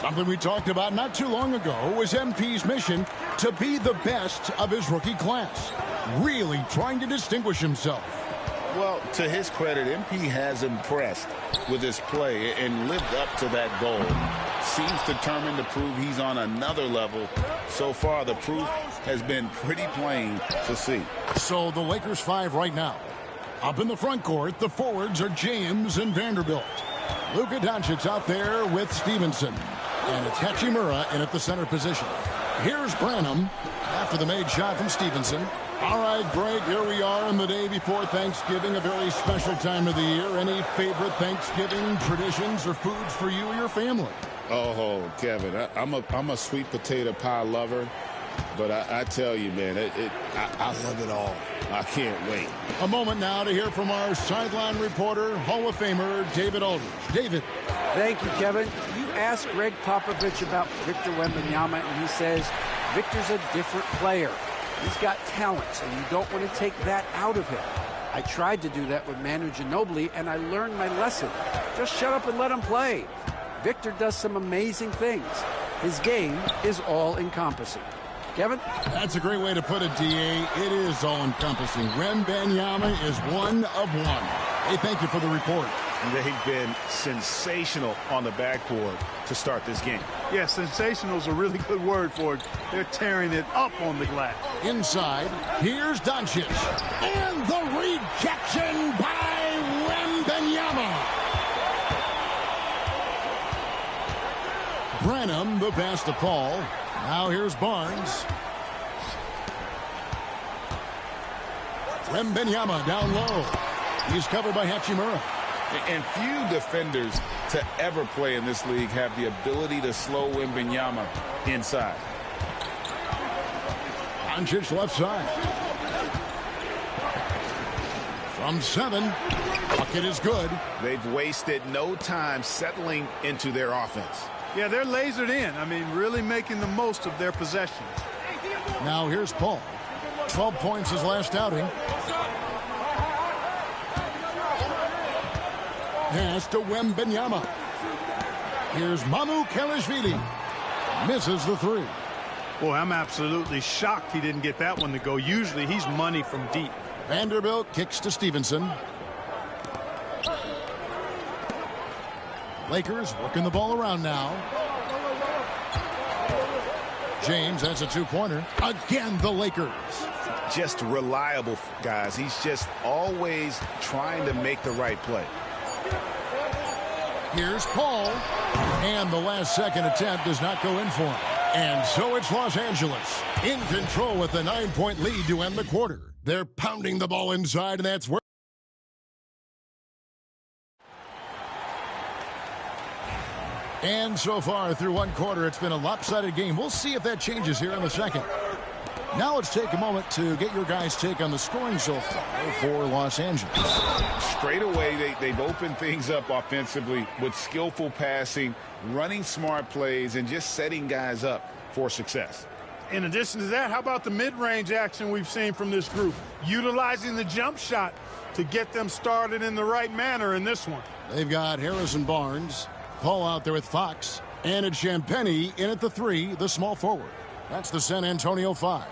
Something we talked about not too long ago was MP's mission to be the best of his rookie class. Really trying to distinguish himself. Well, to his credit, MP has impressed with his play and lived up to that goal. Seems determined to prove he's on another level. So far, the proof has been pretty plain to see. So the Lakers 5 right now. Up in the front court, the forwards are James and Vanderbilt. Luka Doncic out there with Stevenson. And it's Hachimura in at the center position. Here's Branham after the made shot from Stevenson. All right, Greg, here we are on the day before Thanksgiving, a very special time of the year. Any favorite Thanksgiving traditions or foods for you or your family? Oh, Kevin, I'm a sweet potato pie lover, but I tell you, man, I love it all. I can't wait. A moment now to hear from our sideline reporter, Hall of Famer David Aldridge. David. Thank you, Kevin. You asked Greg Popovich about Victor Wembanyama, and he says Victor's a different player. He's got talent, so you don't want to take that out of him. I tried to do that with Manu Ginobili, and I learned my lesson. Just shut up and let him play. Victor does some amazing things. His game is all-encompassing. Kevin? That's a great way to put it, D.A. It is all-encompassing. Wembanyama is one of one. Hey, thank you for the report. They've been sensational on the backboard to start this game. Yeah, sensational is a really good word for it. They're tearing it up on the glass. Inside, here's Doncic. And the rejection by Wembanyama. Branham, the pass to Paul. Now here's Barnes. Wembanyama down low. He's covered by Hachimura. And few defenders to ever play in this league have the ability to slow Wembanyama inside. Doncic left side. From 7. Bucket is good. They've wasted no time settling into their offense. Yeah, they're lasered in. I mean, really making the most of their possessions. Now here's Paul. 12 points his last outing. Pass to Wembanyama. Here's Mamukelashvili. Misses the 3. Boy, I'm absolutely shocked he didn't get that one to go. Usually he's money from deep. Vanderbilt kicks to Stevenson. Lakers working the ball around now. James has a 2-pointer. Again, the Lakers. Just reliable, guys. He's just always trying to make the right play. Here's Paul. And the last second attempt does not go in for him. And so it's Los Angeles in control with a 9-point lead to end the quarter. They're pounding the ball inside, and that's where. And so far through one quarter, it's been a lopsided game. We'll see if that changes here in the second. Now let's take a moment to get your guys' take on the scoring so far for Los Angeles. Straight away, they've opened things up offensively with skillful passing, running smart plays, and just setting guys up for success. In addition to that, how about the mid-range action we've seen from this group? Utilizing the jump shot to get them started in the right manner in this one. They've got Harrison Barnes, Paul out there with Fox, and it's Champagnie in at the 3, the small forward. That's the San Antonio 5.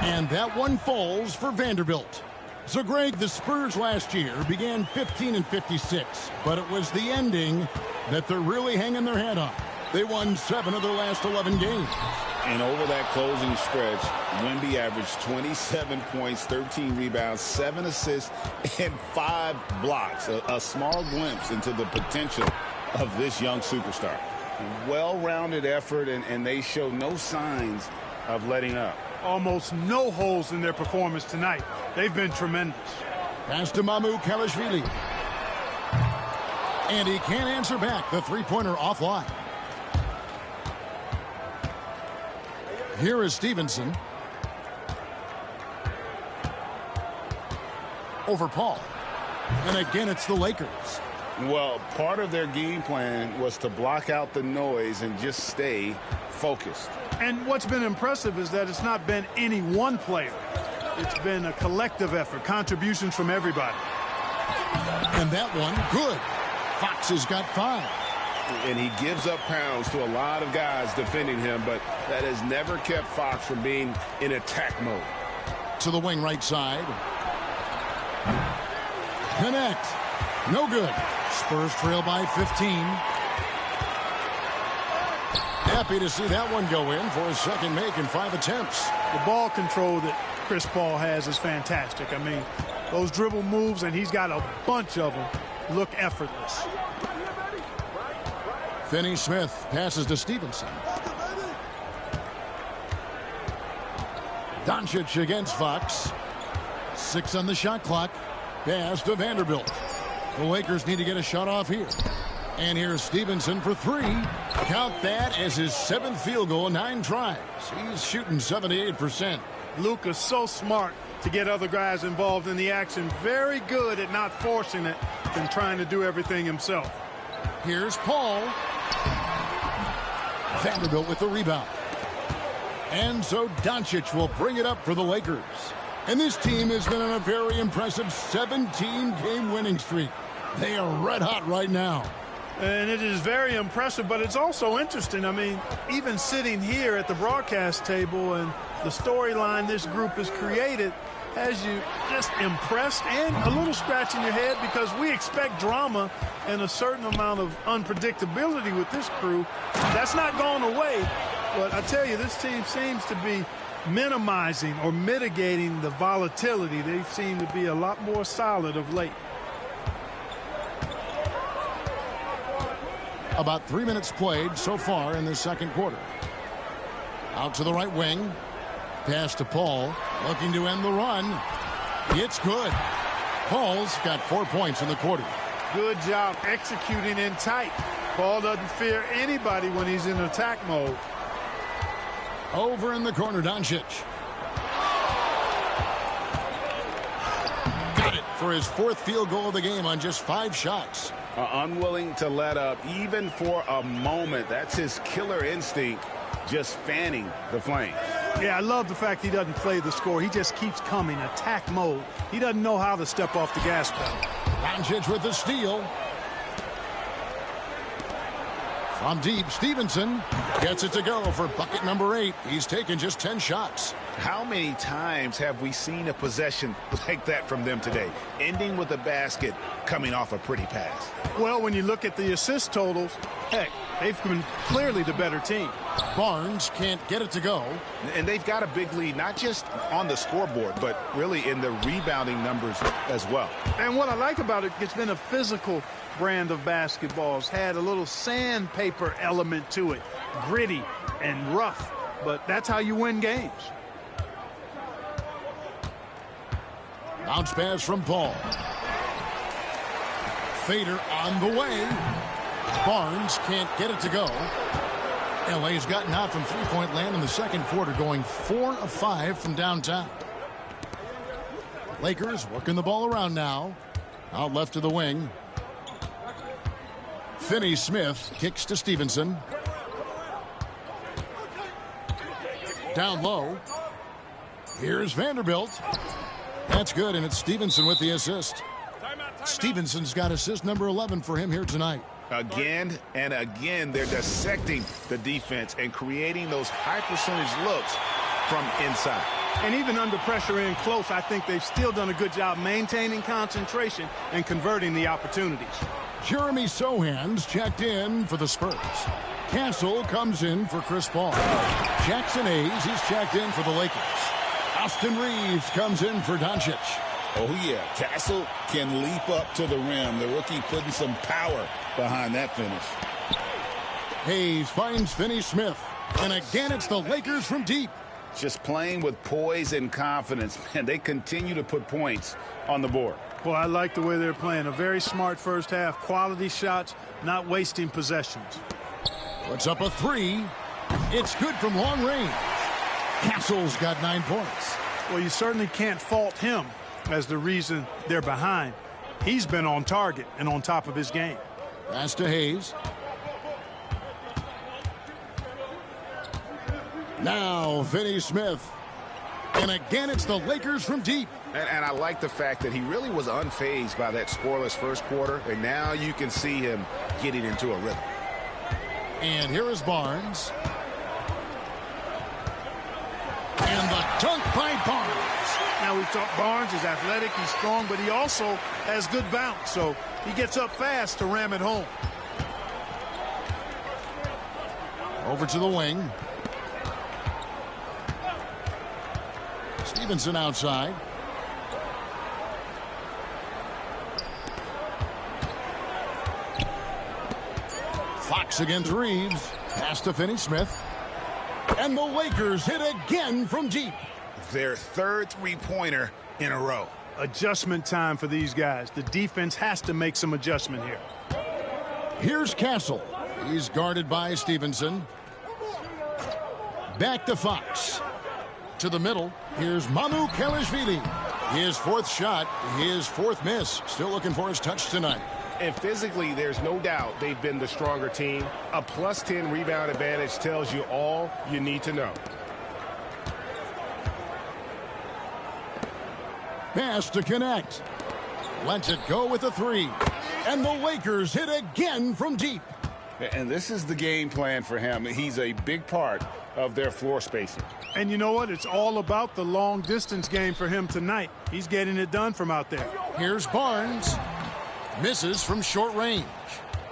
And that one falls for Vanderbilt. So, Greg, the Spurs last year began 15-56, but it was the ending that they're really hanging their head on. They won 7 of their last 11 games. And over that closing stretch, Wemby averaged 27 points, 13 rebounds, 7 assists, and 5 blocks. A small glimpse into the potential of this young superstar. Well-rounded effort, and they show no signs of letting up. Almost no holes in their performance tonight. They've been tremendous. Pass to Mamukelashvili. And he can't answer back. The 3-pointer offline. Here is Stevenson. Over Paul. And again, it's the Lakers. Well, part of their game plan was to block out the noise and just stay focused. And what's been impressive is that it's not been any one player. It's been a collective effort, contributions from everybody. And that one, good. Fox has got 5. And he gives up pounds to a lot of guys defending him, but that has never kept Fox from being in attack mode. To the wing right side. Connect. No good. Spurs trail by 15. Happy to see that one go in for his second make in 5 attempts. The ball control that Chris Paul has is fantastic. I mean, those dribble moves, and he's got a bunch of them, look effortless. Finney-Smith passes to Stevenson. Doncic against Fox. 6 on the shot clock. Pass to Vanderbilt. The Lakers need to get a shot off here. And here's Stevenson for 3. Count that as his 7th field goal in 9 tries. He's shooting 78%. Luka's so smart to get other guys involved in the action. Very good at not forcing it and trying to do everything himself. Here's Paul. Vanderbilt with the rebound. And so Doncic will bring it up for the Lakers. And this team has been on a very impressive 17-game winning streak. They are red hot right now. And it is very impressive, but it's also interesting. I mean, even sitting here at the broadcast table and the storyline this group has created has you just impressed and a little scratch in your head, because we expect drama and a certain amount of unpredictability with this crew. That's not gone away, but I tell you, this team seems to be minimizing or mitigating the volatility. They seem to be a lot more solid of late. About 3 minutes played so far in the second quarter. Out to the right wing. Pass to Paul. Looking to end the run. It's good. Paul's got 4 points in the quarter. Good job executing in tight. Paul doesn't fear anybody when he's in attack mode. Over in the corner, Doncic. Got it for his 4th field goal of the game on just 5 shots. Unwilling to let up even for a moment. That's his killer instinct, just fanning the flame. Yeah, I love the fact he doesn't play the score. He just keeps coming, attack mode. He doesn't know how to step off the gas pedal. Doncic with the steal. From deep, Stevenson gets it to go for bucket number 8. He's taken just 10 shots. How many times have we seen a possession like that from them today, ending with a basket coming off a pretty pass? Well, when you look at the assist totals, heck, they've been clearly the better team. Barnes can't get it to go. And they've got a big lead, not just on the scoreboard, but really in the rebounding numbers as well. And what I like about it, it's been a physical brand of basketball. It's had a little sandpaper element to it, gritty and rough, but that's how you win games. Bounce pass from Paul. Fader on the way. Barnes can't get it to go. LA's gotten out from three-point land in the second quarter, going 4 of 5 from downtown. Lakers working the ball around now. Out left to the wing. Finney-Smith kicks to Stevenson. Down low. Here's Vanderbilt. That's good, and it's Stevenson with the assist. Stevenson's got assist number 11 for him here tonight. Again and again, they're dissecting the defense and creating those high-percentage looks from inside. And even under pressure in close, I think they've still done a good job maintaining concentration and converting the opportunities. Jeremy Sohan's checked in for the Spurs. Castle comes in for Chris Paul. Jackson Hayes, he's checked in for the Lakers. Austin Reeves comes in for Doncic. Oh, yeah. Castle can leap up to the rim. The rookie putting some power behind that finish. Hayes finds Finney-Smith. And again, it's the Lakers from deep. Just playing with poise and confidence. Man, they continue to put points on the board. Well, I like the way they're playing. A very smart first half. Quality shots, not wasting possessions. Puts up a 3. It's good from long range. Castle's got 9 points. Well, you certainly can't fault him as the reason they're behind. He's been on target and on top of his game. Pass to Hayes. Now Finney-Smith. And again, it's the Lakers from deep. And I like the fact that he really was unfazed by that scoreless first quarter, and now you can see him getting into a rhythm. And here is Barnes. And the dunk by Barnes. Now, we've talked Barnes is athletic, he's strong, but he also has good bounce, so he gets up fast to ram it home. Over to the wing. Stevenson outside. Fox against Reeves. Pass to Finney-Smith. And the Lakers hit again from deep. Their third three-pointer in a row. Adjustment time for these guys. The defense has to make some adjustment here. Here's Castle. He's guarded by Stevenson. Back to Fox. To the middle. Here's Mamukelashvili. His fourth shot, his fourth miss. Still looking for his touch tonight. And physically, there's no doubt they've been the stronger team. A plus 10 rebound advantage tells you all you need to know. Pass to connect. Lets it go with a three. And the Lakers hit again from deep. And this is the game plan for him. He's a big part of their floor spacing. And you know what? It's all about the long distance game for him tonight. He's getting it done from out there. Here's Barnes. Misses from short range.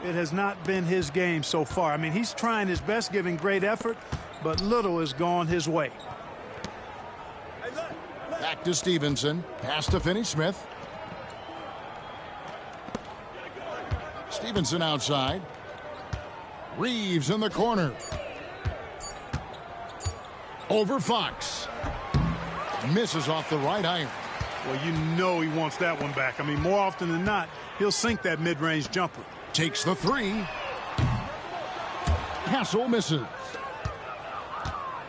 It has not been his game so far. I mean, he's trying his best, giving great effort, but little has gone his way. Back to Stevenson. Pass to Finney-Smith. Stevenson outside. Reeves in the corner. Over Fox. Misses off the right iron. Well, you know he wants that one back. I mean, more often than not, he'll sink that mid-range jumper. Takes the three. Castle misses.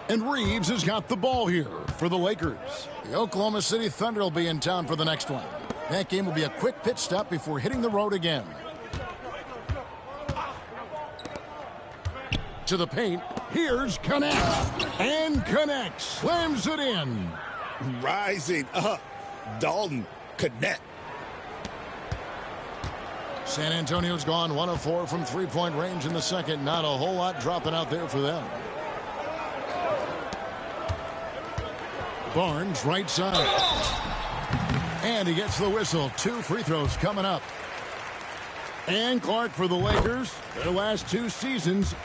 And Reeves has got the ball here for the Lakers. The Oklahoma City Thunder will be in town for the next one. That game will be a quick pit stop before hitting the road again. To the paint. Here's Connect. And Connect slams it in. Rising up. Dalton Connect. San Antonio's gone 1 of 4 from three-point range in the second. Not a whole lot dropping out there for them. Barnes right side. And he gets the whistle. 2 free throws coming up. And Clark for the Lakers. Their last 2 seasons.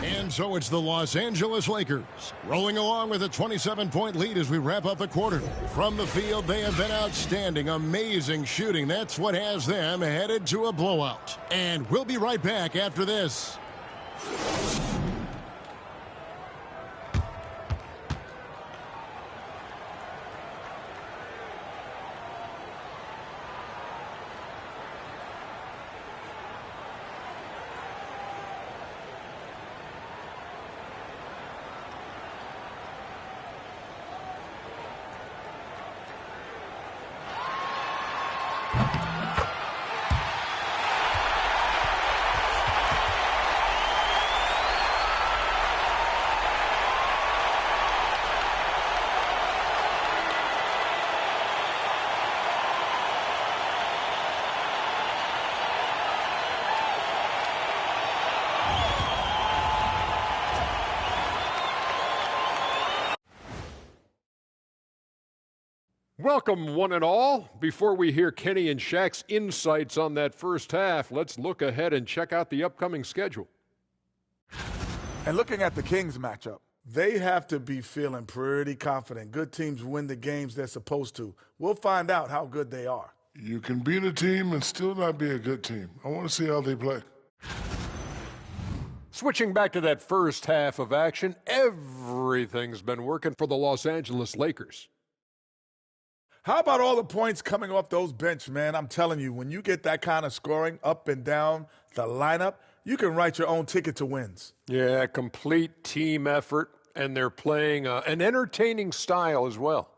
And so it's the Los Angeles Lakers rolling along with a 27-point lead as we wrap up the quarter. From the field, they have been outstanding, amazing shooting. That's what has them headed to a blowout. And we'll be right back after this. Welcome, one and all. Before we hear Kenny and Shaq's insights on that first half, let's look ahead and check out the upcoming schedule. And looking at the Kings matchup, they have to be feeling pretty confident. Good teams win the games they're supposed to. We'll find out how good they are. You can beat a team and still not be a good team. I want to see how they play. Switching back to that first half of action, everything's been working for the Los Angeles Lakers. How about all the points coming off those bench, man? I'm telling you, when you get that kind of scoring up and down the lineup, you can write your own ticket to wins. Yeah, complete team effort, and they're playing an entertaining style as well.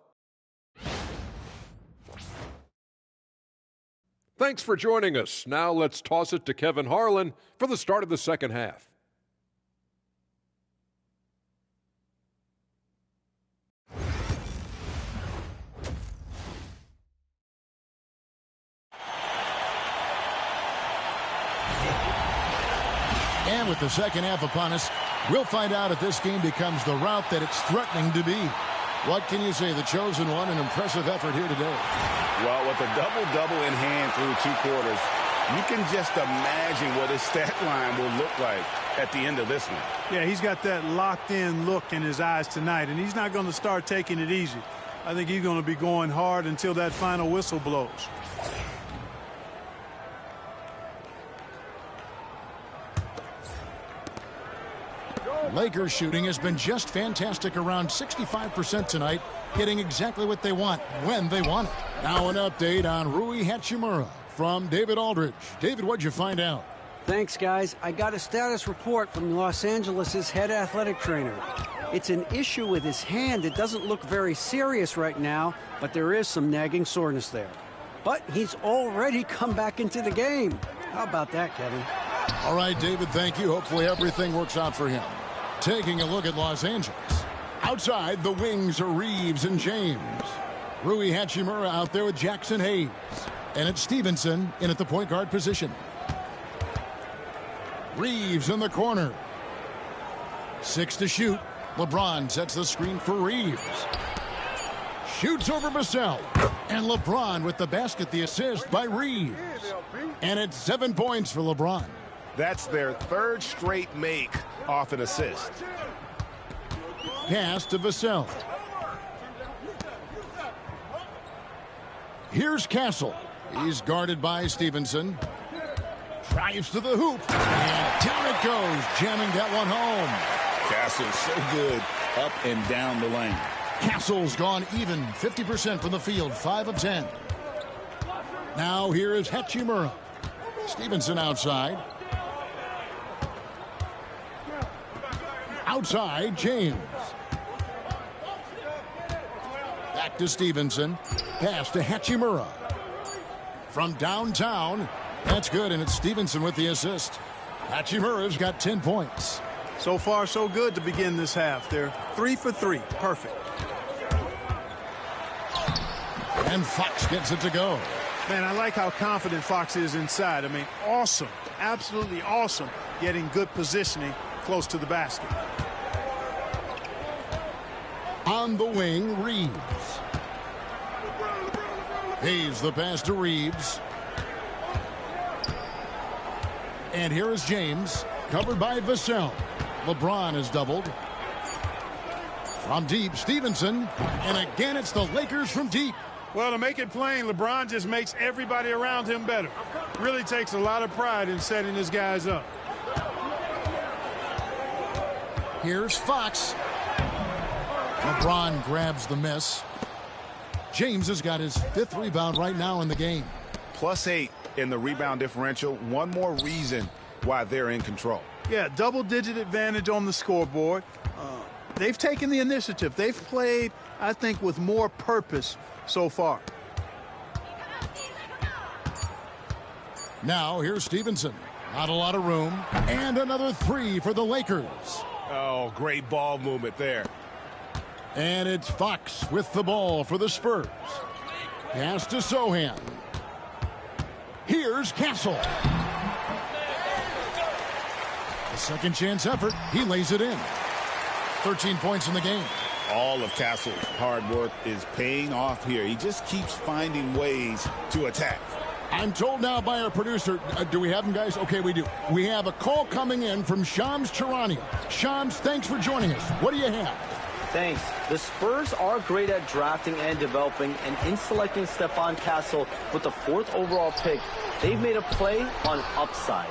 Thanks for joining us. Now let's toss it to Kevin Harlan for the start of the second half. And with the second half upon us, we'll find out if this game becomes the route that it's threatening to be. What can you say? The chosen one, an impressive effort here today. Well, with a double-double in hand through 2 quarters, you can just imagine what his stat line will look like at the end of this one. Yeah, he's got that locked-in look in his eyes tonight, and he's not going to start taking it easy. I think he's going to be going hard until that final whistle blows. Lakers shooting has been just fantastic, around 65% tonight, getting exactly what they want when they want it. Now an update on Rui Hachimura from David Aldridge. David, what'd you find out? Thanks, guys. I got a status report from Los Angeles' head athletic trainer. It's an issue with his hand. It doesn't look very serious right now, but there is some nagging soreness there. But he's already come back into the game. How about that, Kevin? All right, David, thank you. Hopefully everything works out for him. Taking a look at Los Angeles. Outside, the wings are Reeves and James. Rui Hachimura out there with Jackson Hayes. And it's Stevenson in at the point guard position. Reeves in the corner. 6 to shoot. LeBron sets the screen for Reeves. Shoots over Vassell. And LeBron with the basket, the assist by Reeves. And it's 7 points for LeBron. That's their 3rd straight make off an assist. Pass to Vassell. Here's Castle. He's guarded by Stevenson. Drives to the hoop. And down it goes, jamming that one home. Castle's so good up and down the lane. Castle's gone even, 50% from the field, 5 of 10. Now here is Hachimura. Stevenson outside. Outside, James. Back to Stevenson. Pass to Hachimura. From downtown. That's good, and it's Stevenson with the assist. Hachimura's got 10 points. So far, so good to begin this half. They're 3 for 3. Perfect. And Fox gets it to go. Man, I like how confident Fox is inside. I mean, awesome. Absolutely awesome. Getting good positioning close to the basket. On the wing, Reeves. Hayes the pass to Reeves. And here is James, covered by Vassell. LeBron is doubled. From deep, Stevenson. And again, it's the Lakers from deep. Well, to make it plain, LeBron just makes everybody around him better. Really takes a lot of pride in setting his guys up. Here's Fox. LeBron grabs the miss. James has got his 5th rebound right now in the game. +8 in the rebound differential. One more reason why they're in control. Yeah, double-digit advantage on the scoreboard. They've taken the initiative. They've played, I think, with more purpose so far. Now here's Stevenson. Not a lot of room. And another 3 for the Lakers. Oh, great ball movement there. And it's Fox with the ball for the Spurs. Pass to Sohan. Here's Castle. A second chance effort. He lays it in. 13 points in the game. All of Castle's hard work is paying off here. He just keeps finding ways to attack. I'm told now by our producer, do we have him, guys? Okay, we do. We have a call coming in from Shams Charania. Shams, thanks for joining us. What do you have? Thanks. The Spurs are great at drafting and developing, and in selecting Stephon Castle with the 4th overall pick, they've made a play on upside.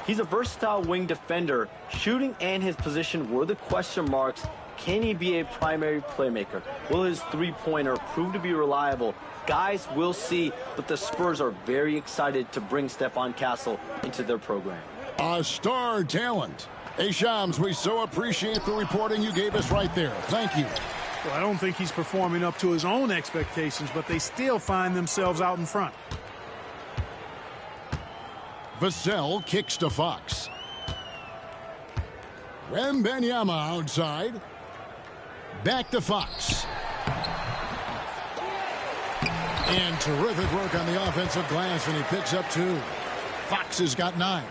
He's a versatile wing defender. Shooting and his position were the question marks. Can he be a primary playmaker? Will his three-pointer prove to be reliable? Guys, we'll see, but the Spurs are very excited to bring Stephon Castle into their program. A star talent. Hey, Shams, we so appreciate the reporting you gave us right there. Thank you. Well, I don't think he's performing up to his own expectations, but they still find themselves out in front. Vassell kicks to Fox. Wembanyama outside. Back to Fox. And terrific work on the offensive glass, and he picks up 2. Fox has got 9.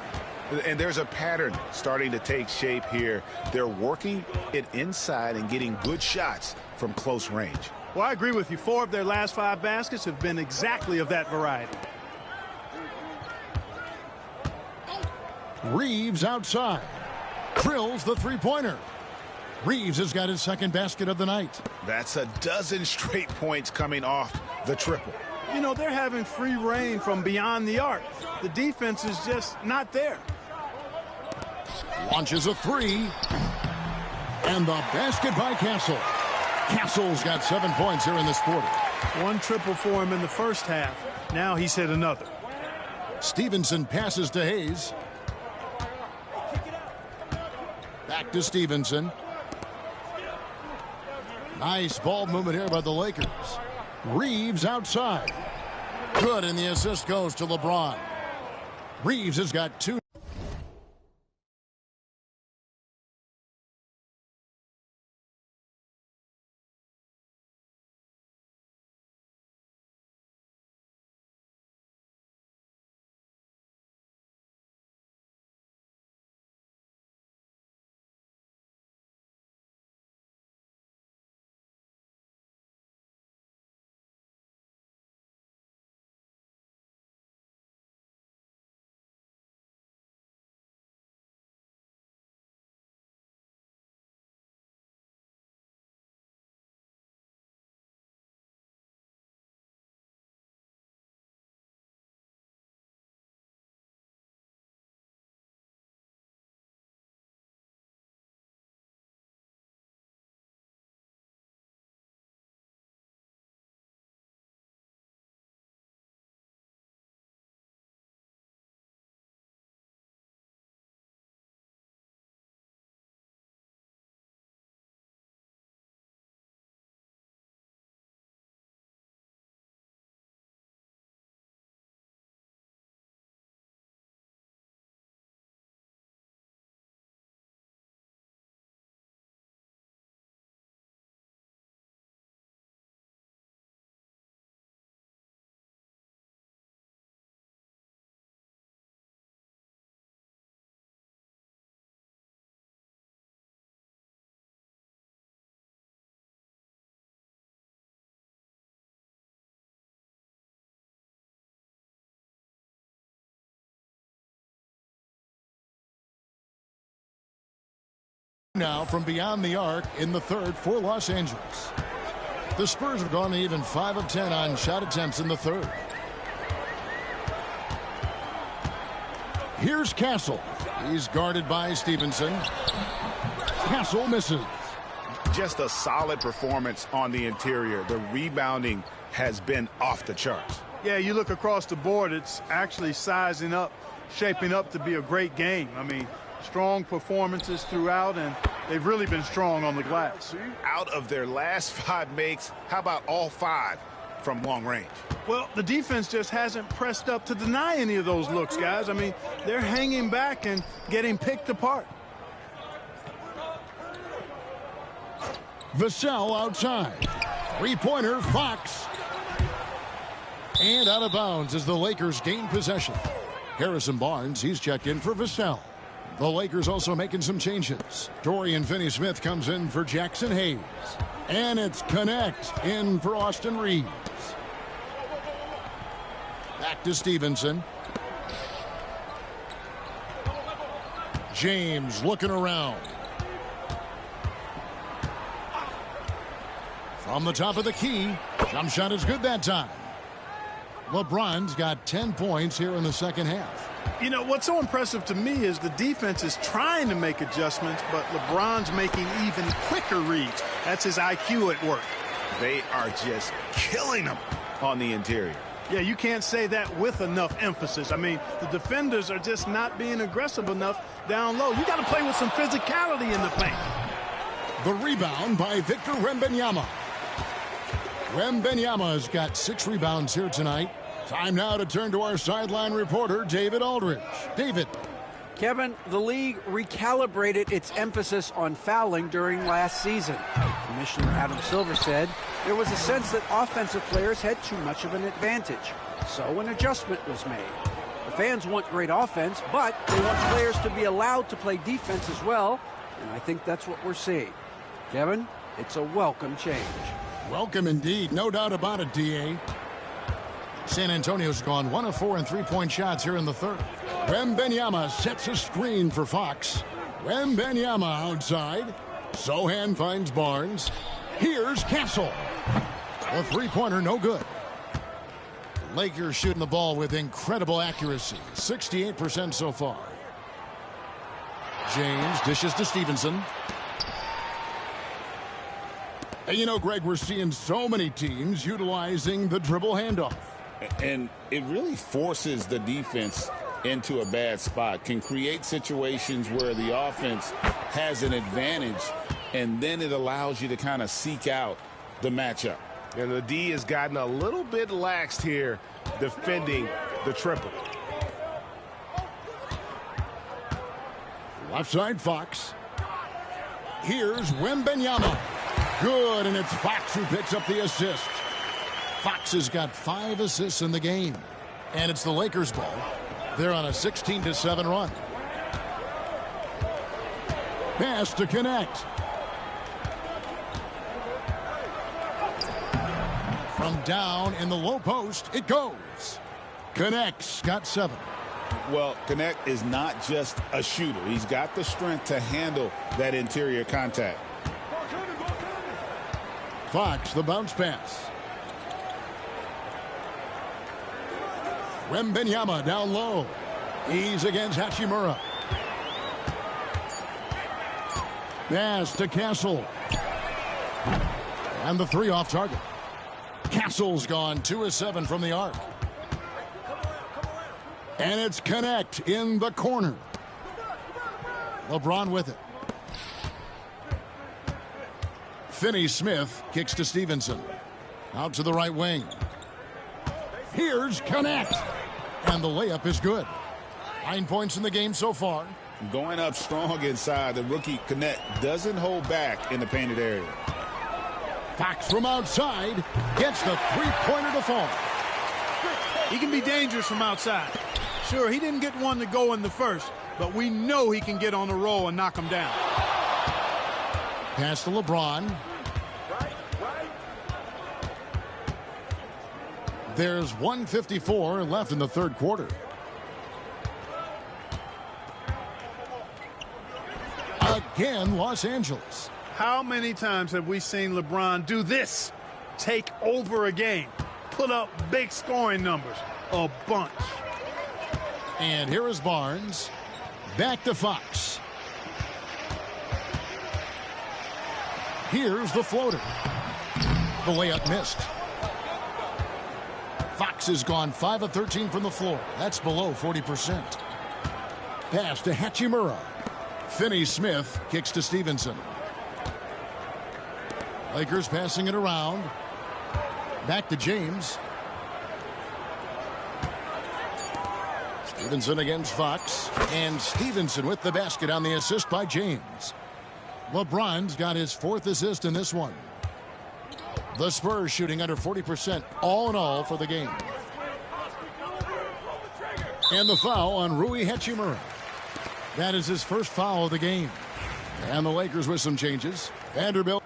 And there's a pattern starting to take shape here. They're working it inside and getting good shots from close range. Well, I agree with you. 4 of their last 5 baskets have been exactly of that variety. Reeves outside. Drills the three-pointer. Reeves has got his second basket of the night. That's a dozen straight points coming off the triple. You know, they're having free reign from beyond the arc. The defense is just not there. Launches a 3. And the basket by Castle. Castle's got 7 points here in this quarter. 1 triple for him in the first half. Now he's hit another. Stevenson passes to Hayes. Back to Stevenson. Nice ball movement here by the Lakers. Reeves outside. Good, and the assist goes to LeBron. Reeves has got 2. Now from beyond the arc in the third for Los Angeles. The Spurs have gone even 5 of 10 on shot attempts in the third. Here's Castle. He's guarded by Stevenson. Castle misses. Just a solid performance on the interior. The rebounding has been off the charts. Yeah, you look across the board, it's actually sizing up, shaping up to be a great game. I mean, strong performances throughout, and they've really been strong on the glass. Out of their last 5 makes, how about all 5 from long range? Well, the defense just hasn't pressed up to deny any of those looks, guys. I mean, they're hanging back and getting picked apart. Vassell outside. Three-pointer, Fox. And out of bounds as the Lakers gain possession. Harrison Barnes, he's checked in for Vassell. The Lakers also making some changes. Dorian Finney-Smith comes in for Jackson Hayes. And it's Connect in for Austin Reeves. Back to Stevenson. James looking around. From the top of the key. Jump shot is good that time. LeBron's got 10 points here in the second half. You know, what's so impressive to me is the defense is trying to make adjustments, but LeBron's making even quicker reads. That's his IQ at work. They are just killing them on the interior. Yeah, you can't say that with enough emphasis. I mean, the defenders are just not being aggressive enough down low. You got to play with some physicality in the paint. The rebound by Victor Wembanyama. Wembanyama's got 6 rebounds here tonight. Time now to turn to our sideline reporter, David Aldridge. David. Kevin, the league recalibrated its emphasis on fouling during last season. Commissioner Adam Silver said there was a sense that offensive players had too much of an advantage. So an adjustment was made. The fans want great offense, but they want players to be allowed to play defense as well, and I think that's what we're seeing. Kevin, it's a welcome change. Welcome indeed. No doubt about it, D.A. San Antonio's gone 1 of 4 in three-point shots here in the third. Wembanyama sets a screen for Fox. Wembanyama outside. Sohan finds Barnes. Here's Castle. The three-pointer no good. Lakers shooting the ball with incredible accuracy. 68% so far. James dishes to Stevenson. And you know, Greg, we're seeing so many teams utilizing the dribble handoff. And it really forces the defense into a bad spot. Can create situations where the offense has an advantage, and then it allows you to kind of seek out the matchup. And the D has gotten a little bit laxed here defending the triple. Left side, Fox. Here's Wembanyama. Good, and it's Fox who picks up the assist. Fox has got 5 assists in the game. And it's the Lakers' ball. They're on a 16-7 run. Pass to connect. From down in the low post, it goes. Connect's got 7. Well, Connect is not just a shooter. He's got the strength to handle that interior contact. Fox, the bounce pass. Wembanyama down low. He's against Hachimura. Pass to Castle. And the 3 off target. Castle's gone 2 of 7 from the arc. And it's Connect in the corner. LeBron with it. Finney-Smith kicks to Stevenson. Out to the right wing. Here's Connect. And the layup is good. 9 points in the game so far. Going up strong inside, the rookie Connect doesn't hold back in the painted area. Fox from outside gets the three-pointer to fall. He can be dangerous from outside. Sure, he didn't get one to go in the first, but we know he can get on the roll and knock him down. Pass to LeBron. There's 1:54 left in the third quarter. Again, Los Angeles. How many times have we seen LeBron do this? Take over a game. Put up big scoring numbers. A bunch. And here is Barnes. Back to Fox. Here's the floater. The layup missed. Fox has gone 5 of 13 from the floor. That's below 40%. Pass to Hachimura. Finney-Smith kicks to Stevenson. Lakers passing it around. Back to James. Stevenson against Fox. And Stevenson with the basket on the assist by James. LeBron's got his 4th assist in this one. The Spurs shooting under 40% all in all for the game. And the foul on Rui Hachimura. That is his first foul of the game. And the Lakers with some changes. Vanderbilt.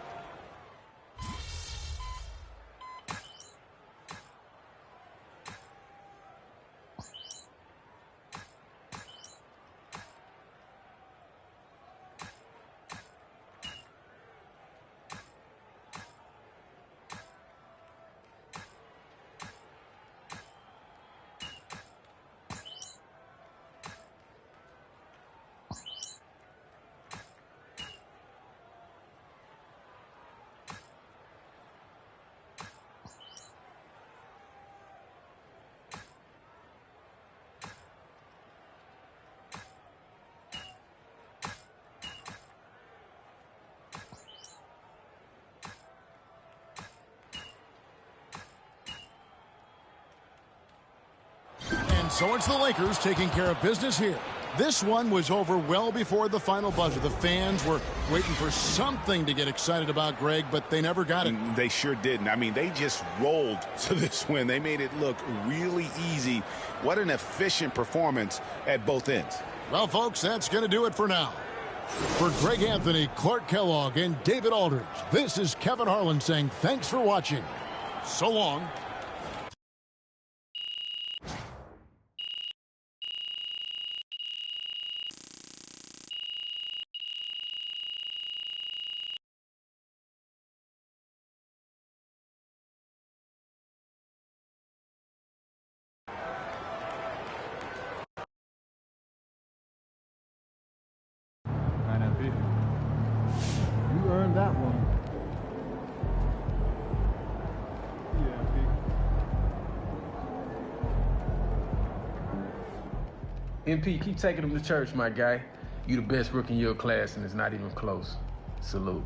So it's the Lakers taking care of business here This one was over well before the final buzzer. The fans were waiting for something to get excited about, Greg, but they never got it. They sure didn't. I mean, they just rolled to this win. They made it look really easy. What an efficient performance at both ends. Well, folks, that's going to do it for now. For Greg Anthony, Clark Kellogg, and David Aldridge, this is Kevin Harlan saying thanks for watching. So long. You earned that one. MP, keep taking them to church, my guy. You the best rookie in your class, and it's not even close. Salute.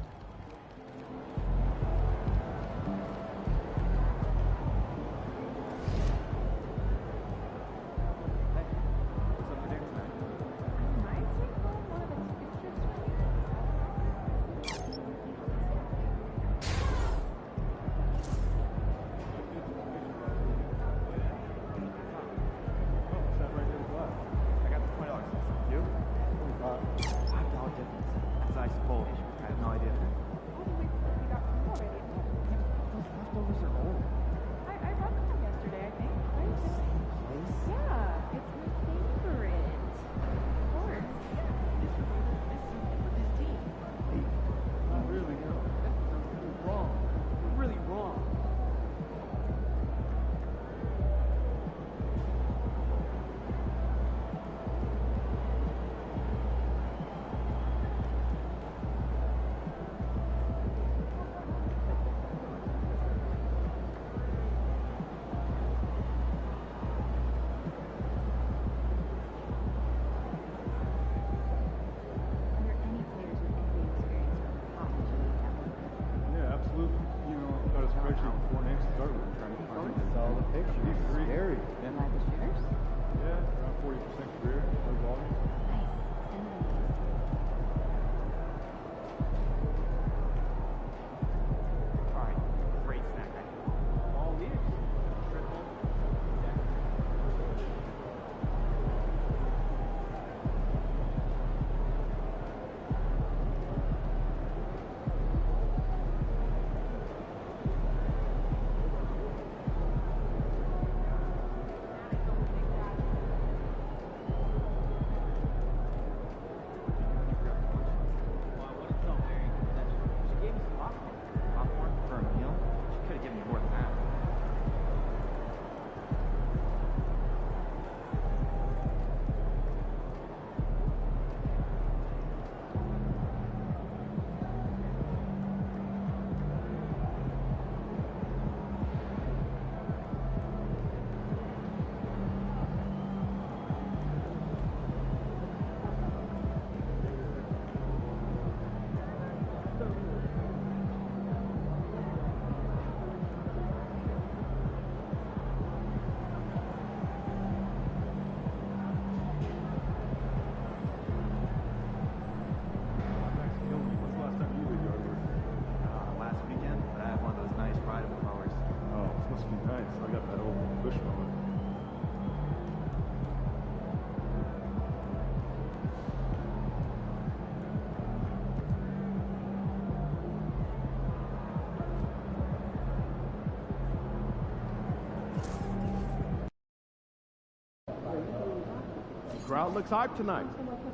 Crowd looks hyped tonight.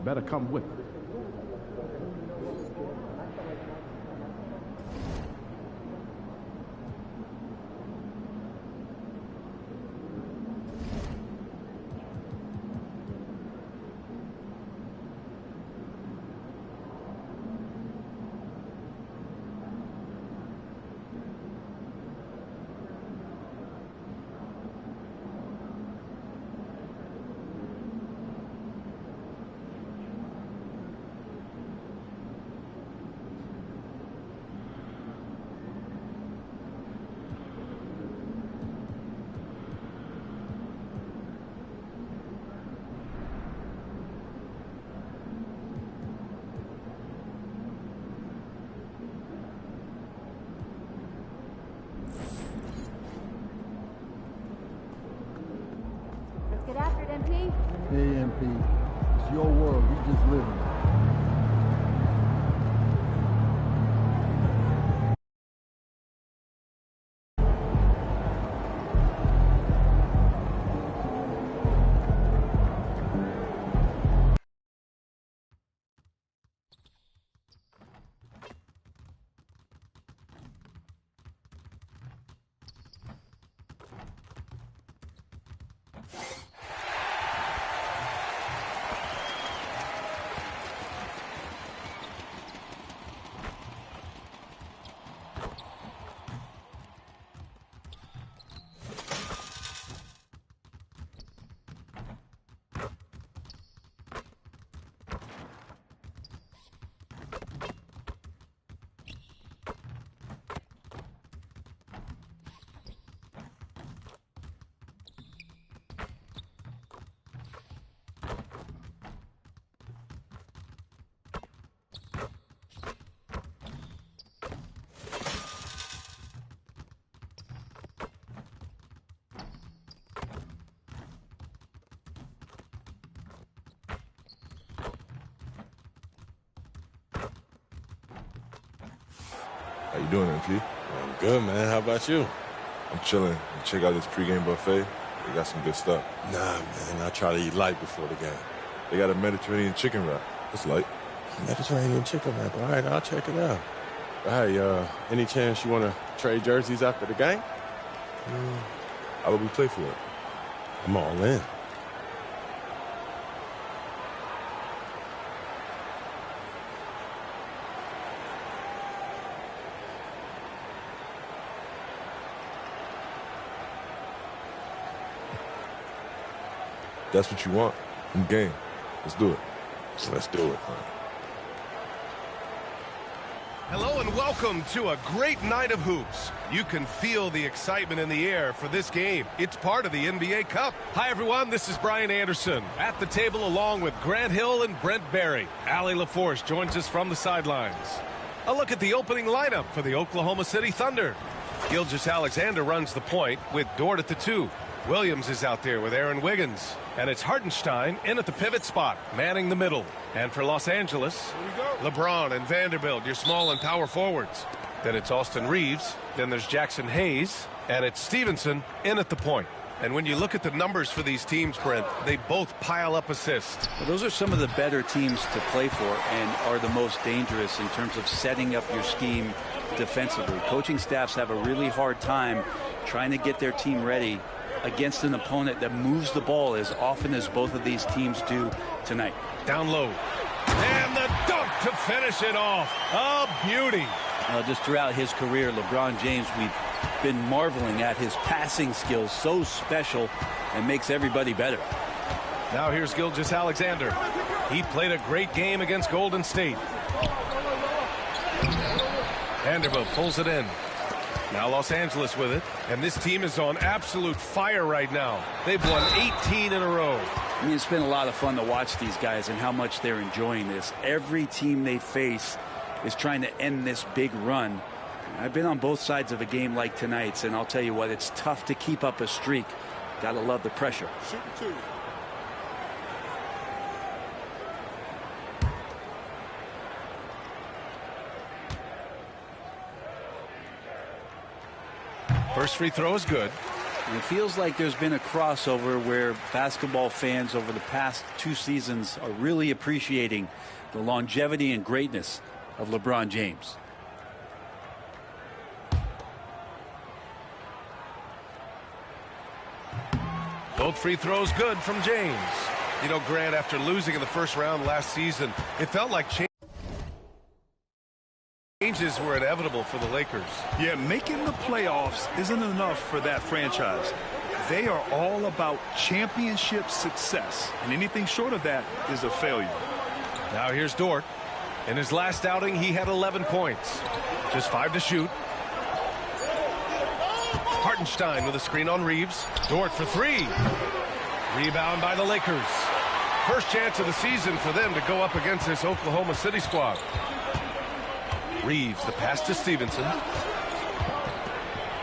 Better come with it. AMP. It's your world. You just live in it. How you doing, MP? I'm good, man. How about you? I'm chilling. Check out this pregame buffet. They got some good stuff. Nah, man. I try to eat light before the game. They got a Mediterranean chicken wrap. It's light. Mediterranean chicken wrap. All right, I'll check it out. Hey, any chance you want to trade jerseys after the game? How would we play for it? I'm all in. That's what you want. I'm game. Let's do it. Let's do it. Hello and welcome to a great night of hoops. You can feel the excitement in the air for this game. It's part of the NBA Cup. Hi, everyone. This is Brian Anderson at the table along with Grant Hill and Brent Barry. Allie LaForce joins us from the sidelines. A look at the opening lineup for the Oklahoma City Thunder. Gilgeous-Alexander runs the point with Dort at the 2. Williams is out there with Aaron Wiggins. And it's Hartenstein in at the pivot spot, manning the middle. And for Los Angeles, LeBron and Vanderbilt, your small and power forwards. Then it's Austin Reeves. Then there's Jackson Hayes. And it's Stevenson in at the point. And when you look at the numbers for these teams, Brent, they both pile up assists. Well, those are some of the better teams to play for and are the most dangerous in terms of setting up your scheme defensively. Coaching staffs have a really hard time trying to get their team ready against an opponent that moves the ball as often as both of these teams do tonight. Down low. And the dunk to finish it off. A beauty. Just throughout his career, LeBron James, we've been marveling at his passing skills. So special and makes everybody better. Now here's Gilgeous-Alexander. He played a great game against Golden State. Vanderbilt pulls it in. Now Los Angeles with it, and this team is on absolute fire right now. They've won 18 in a row. I mean, it's been a lot of fun to watch these guys and how much they're enjoying this. Every team they face is trying to end this big run. I've been on both sides of a game like tonight's, and I'll tell you what, it's tough to keep up a streak. Gotta love the pressure. Shooting 2. First free throw is good. And it feels like there's been a crossover where basketball fans over the past 2 seasons are really appreciating the longevity and greatness of LeBron James. Both free throws good from James. You know, Grant, after losing in the first round last season, it felt like changes were inevitable for the Lakers. Yeah, making the playoffs isn't enough for that franchise. They are all about championship success, and anything short of that is a failure. Now here's Dort. In his last outing, he had 11 points. Just 5 to shoot. Hartenstein with a screen on Reeves. Dort for 3. Rebound by the Lakers. First chance of the season for them to go up against this Oklahoma City squad. Reeves, the pass to Stevenson.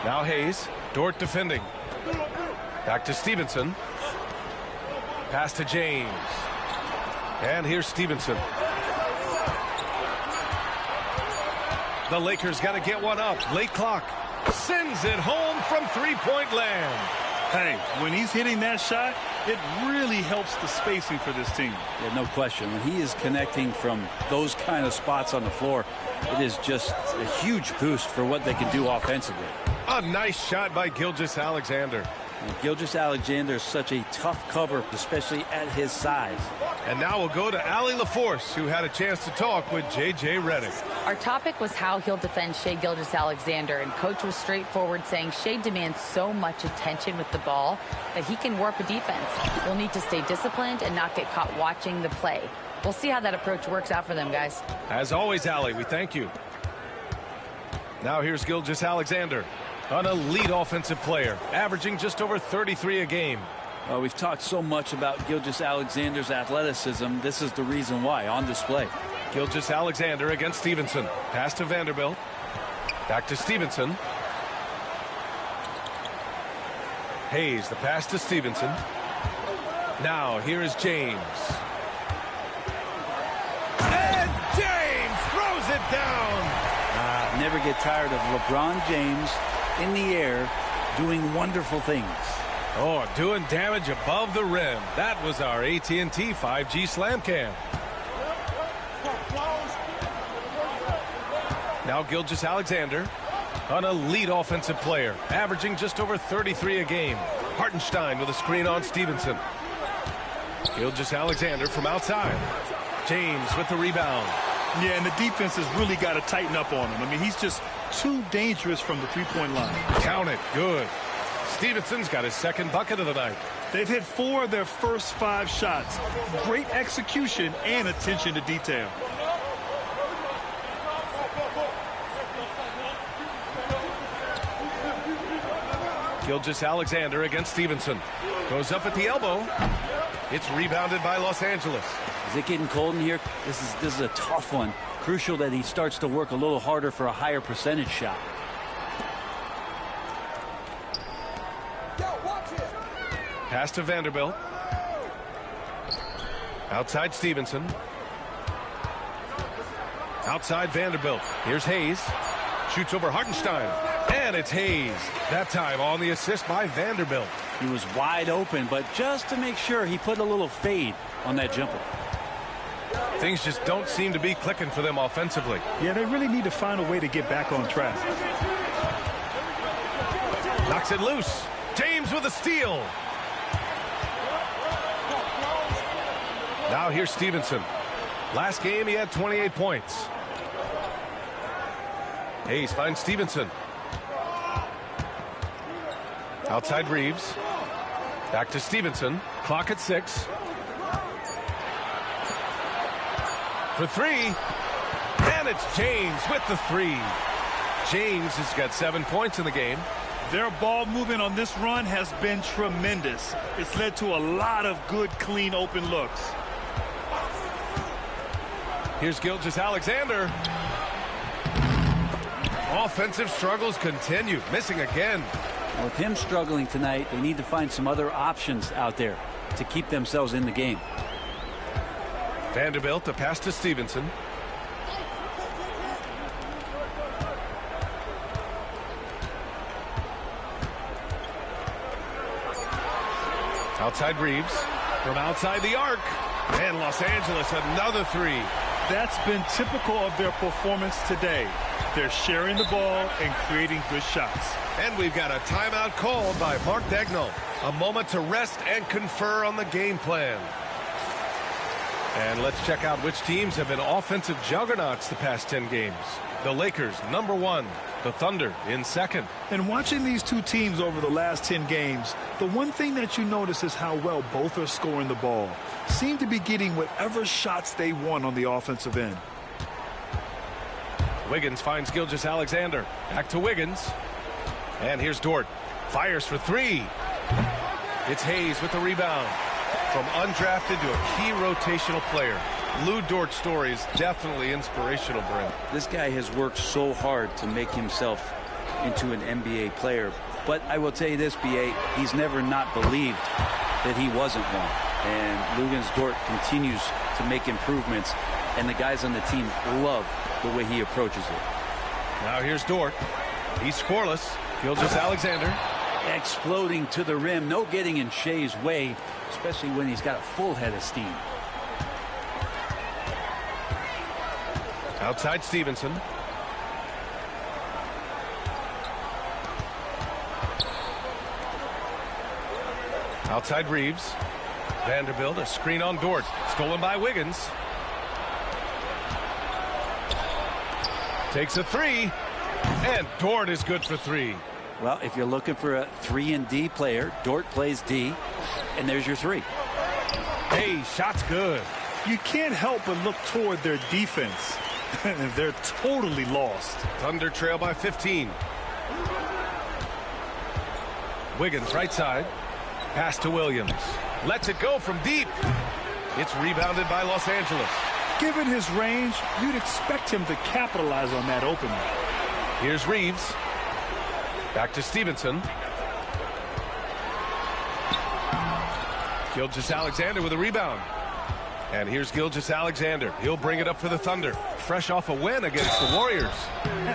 Now Hayes. Dort defending. Back to Stevenson. Pass to James. And here's Stevenson. The Lakers got to get one up. Late clock. Sends it home from three-point land. Hey, when he's hitting that shot, it really helps the spacing for this team. Yeah, no question. When he is connecting from those kind of spots on the floor, it is just a huge boost for what they can do offensively. A nice shot by Gilgeous-Alexander. Gilgeous-Alexander is such a tough cover, especially at his size. And now we'll go to Allie LaForce, who had a chance to talk with J.J. Redick. Our topic was how he'll defend Shai Gilgeous-Alexander, and Coach was straightforward, saying Shai demands so much attention with the ball that he can warp a defense. We'll need to stay disciplined and not get caught watching the play. We'll see how that approach works out for them, guys. As always, Allie, we thank you. Now here's Gilgeous-Alexander, an elite offensive player, averaging just over 33 a game. We've talked so much about Gilgeous-Alexander's athleticism. This is the reason why, on display. Gilgeous-Alexander against Stevenson. Pass to Vanderbilt. Back to Stevenson. Hayes, the pass to Stevenson. Now here is James. And James throws it down. Never get tired of LeBron James in the air doing wonderful things. Oh, doing damage above the rim. That was our AT&T 5G Slam Cam. Now Gilgeous-Alexander, an elite offensive player, averaging just over 33 a game. Hartenstein with a screen on Stevenson. Gilgeous-Alexander from outside. James with the rebound. Yeah, and the defense has really got to tighten up on him. I mean, he's just too dangerous from the three-point line. Count it. Good. Stevenson's got his second bucket of the night. They've hit 4 of their first 5 shots. Great execution and attention to detail. Gilgeous-Alexander against Stevenson. Goes up at the elbow. It's rebounded by Los Angeles. Is it getting cold in here? This is a tough one. Crucial that he starts to work a little harder for a higher percentage shot. Pass to Vanderbilt. Outside Stevenson. Outside Vanderbilt. Here's Hayes. Shoots over Hartenstein. And it's Hayes. That time on the assist by Vanderbilt. He was wide open, but just to make sure, he put a little fade on that jumper. Things just don't seem to be clicking for them offensively. Yeah, they really need to find a way to get back on track. Knocks it loose. James with a steal. Now here's Stevenson. Last game he had 28 points. Hayes finds Stevenson. Outside Reeves. Back to Stevenson. Clock at 6. For 3. And it's James with the 3. James has got 7 points in the game. Their ball movement on this run has been tremendous. It's led to a lot of good, clean, open looks. Here's Gilgeous-Alexander. Offensive struggles continue. Missing again. With him struggling tonight, they need to find some other options out there to keep themselves in the game. Vanderbilt, a pass to Stevenson. Outside Reeves. From outside the arc. And Los Angeles, another 3. That's been typical of their performance today. They're sharing the ball and creating good shots. And we've got a timeout called by Mark Daigneault. A moment to rest and confer on the game plan. And let's check out which teams have been offensive juggernauts the past 10 games. The Lakers, number 1. The Thunder in 2nd. And watching these two teams over the last 10 games, the one thing that you notice is how well both are scoring the ball. Seem to be getting whatever shots they want on the offensive end. Wiggins finds Gilgeous-Alexander. Back to Wiggins. And here's Dort. Fires for 3. It's Hayes with the rebound. From undrafted to a key rotational player. Lou Dort's story is definitely inspirational, Brent. This guy has worked so hard to make himself into an NBA player. But I will tell you this, B.A., he's never not believed that he wasn't one. And Luguentz Dort continues to make improvements, and the guys on the team love the way he approaches it. Now here's Dort. He's scoreless. Gilgeous-Alexander. Exploding to the rim. No getting in Shea's way, especially when he's got a full head of steam. Outside Stevenson. Outside Reeves. Vanderbilt, a screen on Dort. Stolen by Wiggins. Takes a three. And Dort is good for three. Well, if you're looking for a 3-and-D player, Dort plays D, and there's your three. Hey, shot's good. You can't help but look toward their defense. They're totally lost. Thunder trail by 15. Wiggins right side. Pass to Williams. Lets it go from deep. It's rebounded by Los Angeles. Given his range, you'd expect him to capitalize on that opening. Here's Reeves. Back to Stevenson. Gilgeous-Alexander with a rebound. And here's Gilgeous-Alexander. He'll bring it up for the Thunder. Fresh off a win against the Warriors.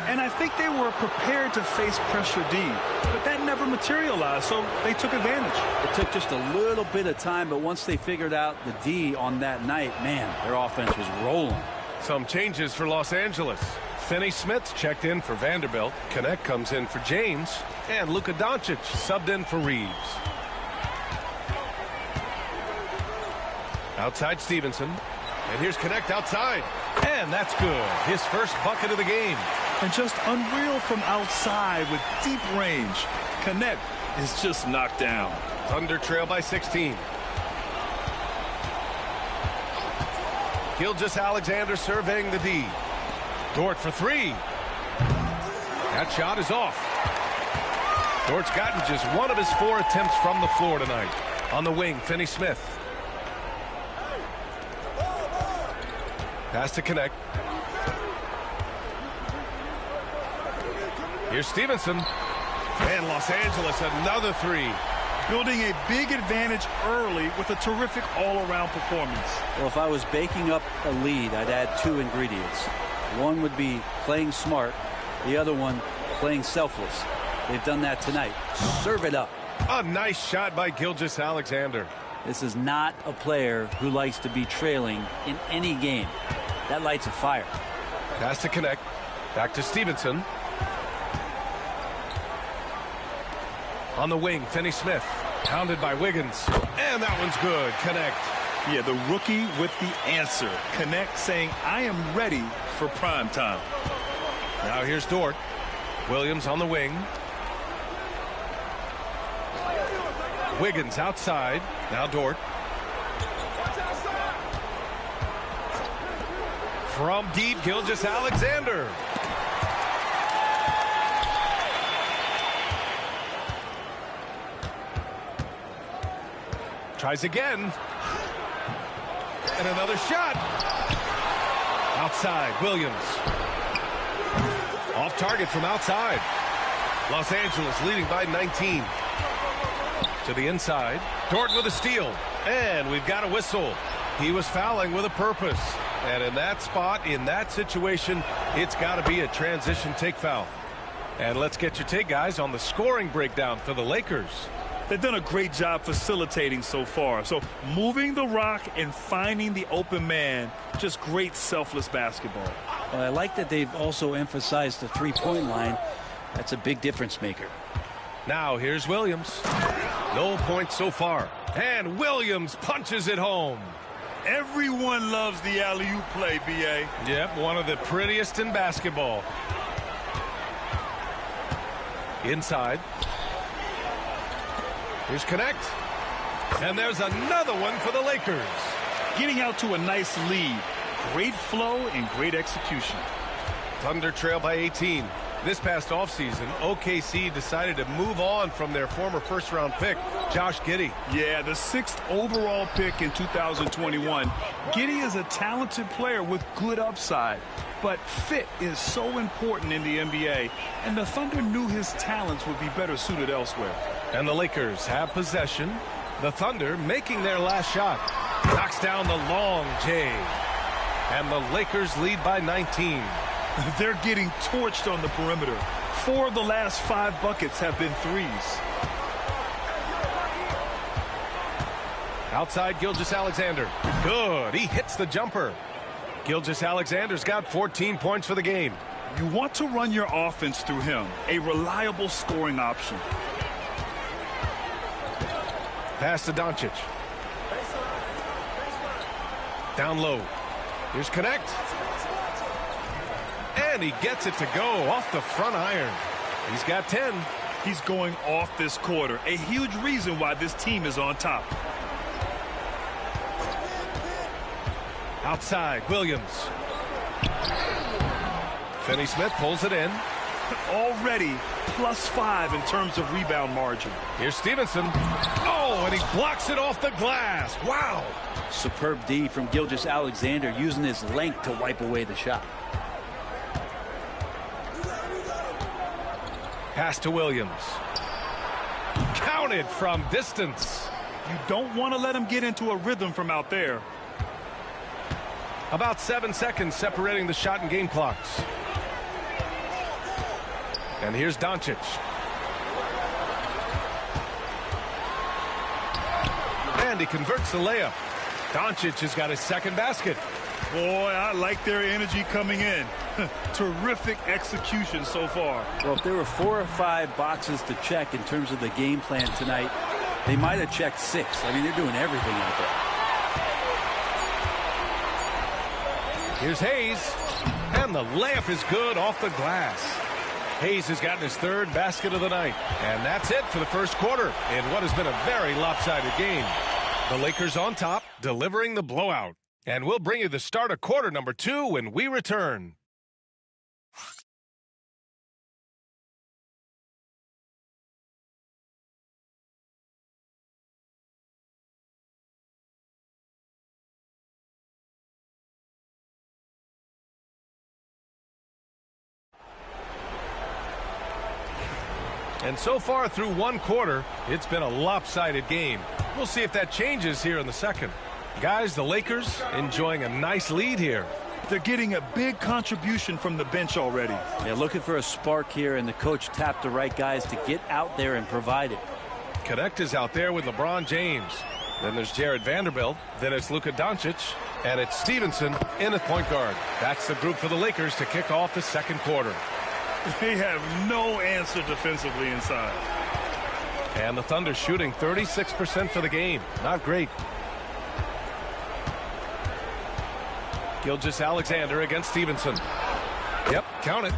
And I think they were prepared to face pressure D, but that never materialized, so they took advantage. It took just a little bit of time, but once they figured out the D on that night, man, their offense was rolling. Some changes for Los Angeles. Finney Smith checked in for Vanderbilt. Connect comes in for James. And Luka Doncic subbed in for Reeves. Outside Stevenson. And here's Connect outside. And that's good. His first bucket of the game. And just unreal from outside with deep range. Connect is just knocked down. Thunder trail by 16. Gilgeous-Alexander surveying the D. Dort for three. That shot is off. Dort's gotten just one of his 4 attempts from the floor tonight. On the wing, Finney Smith. Pass to Connect. Here's Stevenson. And Los Angeles, another three. Building a big advantage early with a terrific all-around performance. Well, if I was baking up a lead, I'd add 2 ingredients. One would be playing smart. The other one, playing selfless. They've done that tonight. Serve it up. A nice shot by Gilgeous-Alexander. This is not a player who likes to be trailing in any game. That lights a fire. Pass to Connect. Back to Stevenson. On the wing, Finney Smith. Pounded by Wiggins. And that one's good. Connect. Yeah, the rookie with the answer. Connect saying, I am ready for prime time. Now here's Dort. Williams on the wing. Wiggins outside. Now Dort. From deep, Gilgeous-Alexander. Tries again. And another shot. Outside, Williams. Off target from outside. Los Angeles leading by 19. To the inside. Dort with a steal. And we've got a whistle. He was fouling with a purpose. And in that spot, in that situation, it's got to be a transition take foul. And let's get your take, guys, on the scoring breakdown for the Lakers. They've done a great job facilitating so far. So moving the rock and finding the open man, just great selfless basketball. Well, I like that they've also emphasized the three-point line. That's a big difference maker. Now here's Williams. No points so far. And Williams punches it home. Everyone loves the alley-oop play, B.A. Yep, one of the prettiest in basketball. Inside. Here's Connect. And there's another one for the Lakers. Getting out to a nice lead. Great flow and great execution. Thunder trail by 18. This past offseason, OKC decided to move on from their former first-round pick, Josh Giddey. Yeah, the 6th overall pick in 2021. Giddey is a talented player with good upside, but fit is so important in the NBA, and the Thunder knew his talents would be better suited elsewhere. And the Lakers have possession. The Thunder making their last shot. Knocks down the long J. And the Lakers lead by 19. They're getting torched on the perimeter. 4 of the last 5 buckets have been threes. Outside Gilgeous-Alexander. Good. He hits the jumper. Gilgeous-Alexander's got 14 points for the game. You want to run your offense through him. A reliable scoring option. Pass to Doncic. Down low. Here's Connect. And he gets it to go off the front iron. He's got 10. He's going off this quarter. A huge reason why this team is on top. Outside, Williams. Finney-Smith pulls it in. Already +5 in terms of rebound margin. Here's Stevenson. Oh, and he blocks it off the glass. Wow. Superb D from Gilgeous-Alexander, using his length to wipe away the shot. Pass to Williams. Counted from distance. You don't want to let him get into a rhythm from out there. About 7 seconds separating the shot and game clocks. And here's Doncic. And he converts the layup. Doncic has got his second basket. Boy, I like their energy coming in. Terrific execution so far. Well, if there were 4 or 5 boxes to check in terms of the game plan tonight, they might have checked 6. I mean, they're doing everything out there. Here's Hayes. And the layup is good off the glass. Hayes has gotten his 3rd basket of the night. And that's it for the first quarter in what has been a very lopsided game. The Lakers on top, delivering the blowout. And we'll bring you the start of quarter number 2 when we return. And so far through one quarter, it's been a lopsided game. We'll see if that changes here in the second. Guys, the Lakers enjoying a nice lead here. They're getting a big contribution from the bench already. They're looking for a spark here, and the coach tapped the right guys to get out there and provide it. Connect is out there with LeBron James. Then there's Jared Vanderbilt. Then it's Luka Doncic. And it's Stevenson in at point guard. That's the group for the Lakers to kick off the second quarter. They have no answer defensively inside. And the Thunder shooting 36% for the game. Not great. Gilgeous-Alexander against Stevenson. Yep, count it.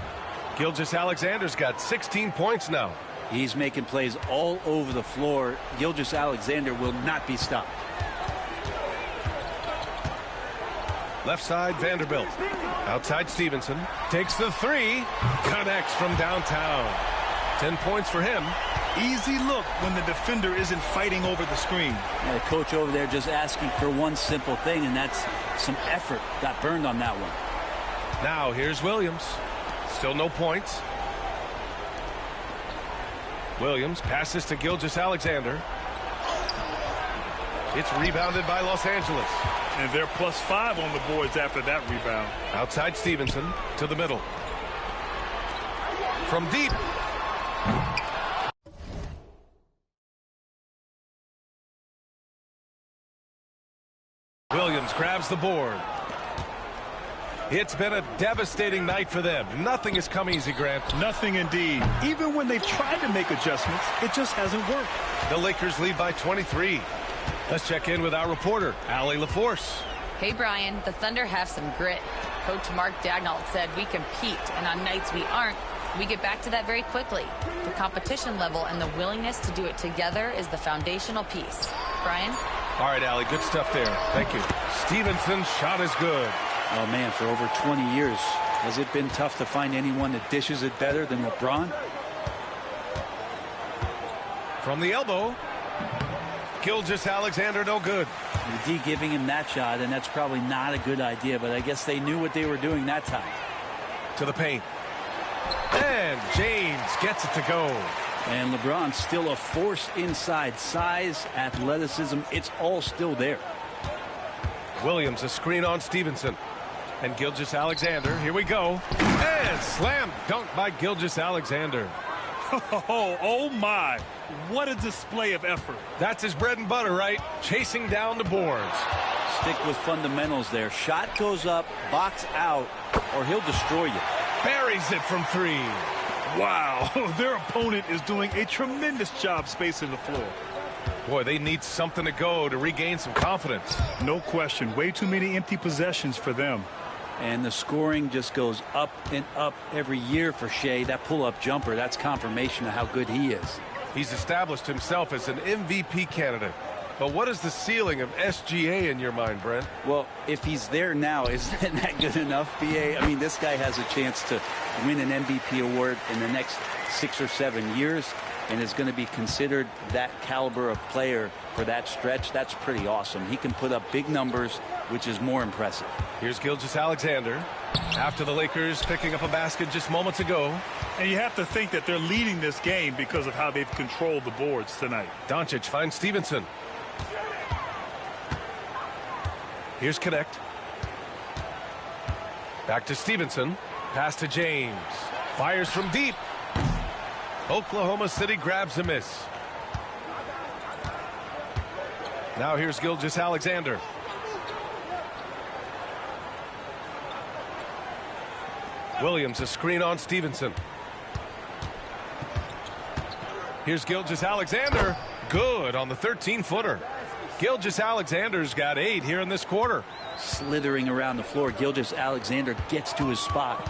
Gilgeous-Alexander's got 16 points now. He's making plays all over the floor. Gilgeous-Alexander will not be stopped. Left side, Vanderbilt. Outside, Stevenson. Takes the 3. Connects from downtown. 10 points for him. Easy look when the defender isn't fighting over the screen. Yeah, the coach over there just asking for one simple thing, and that's some effort. Got burned on that one. Now here's Williams. Still no points. Williams passes to Gilgeous-Alexander. It's rebounded by Los Angeles. And they're +5 on the boards after that rebound. Outside Stevenson to the middle. From deep. Williams grabs the board. It's been a devastating night for them. Nothing has come easy, Grant. Nothing indeed. Even when they've tried to make adjustments, it just hasn't worked. The Lakers lead by 23. Let's check in with our reporter, Allie LaForce. Hey, Brian, the Thunder have some grit. Coach Mark Daigneault said we compete, and on nights we aren't, we get back to that very quickly. The competition level and the willingness to do it together is the foundational piece. Brian? All right, Allie, good stuff there. Thank you. Stevenson's shot is good. Oh, man, for over 20 years, has it been tough to find anyone that dishes it better than LeBron? From the elbow. Gilgeous-Alexander, no good. The D giving him that shot, and that's probably not a good idea, but I guess they knew what they were doing that time. To the paint. And James gets it to go. And LeBron's still a force inside. Size, athleticism, it's all still there. Williams, a screen on Stevenson. And Gilgeous-Alexander, here we go. And slam dunk by Gilgeous-Alexander. Oh my, what a display of effort. That's his bread and butter, right? Chasing down the boards. Stick with fundamentals there. Shot goes up, box out, or he'll destroy you. Buries it from 3. Wow, their opponent is doing a tremendous job spacing the floor. Boy, they need something to go to regain some confidence. No question. Way too many empty possessions for them. And the scoring just goes up and up every year for Shea. That pull-up jumper, that's confirmation of how good he is. He's established himself as an MVP candidate. But what is the ceiling of SGA in your mind, Brent? Well, if he's there now, isn't that good enough, BA? I mean, this guy has a chance to win an MVP award in the next 6 or 7 years and is going to be considered that caliber of player for that stretch. That's pretty awesome. He can put up big numbers, which is more impressive. Here's Gilgeous-Alexander after the Lakers picking up a basket just moments ago. And you have to think that they're leading this game because of how they've controlled the boards tonight. Doncic finds Stevenson. Here's Connect. Back to Stevenson. Pass to James. Fires from deep. Oklahoma City grabs a miss. Now here's Gilgeous-Alexander. Williams, a screen on Stevenson. Here's Gilgeous-Alexander. Good on the 13-footer. Gilgeous-Alexander's got 8 here in this quarter. Slithering around the floor, Gilgeous-Alexander gets to his spot.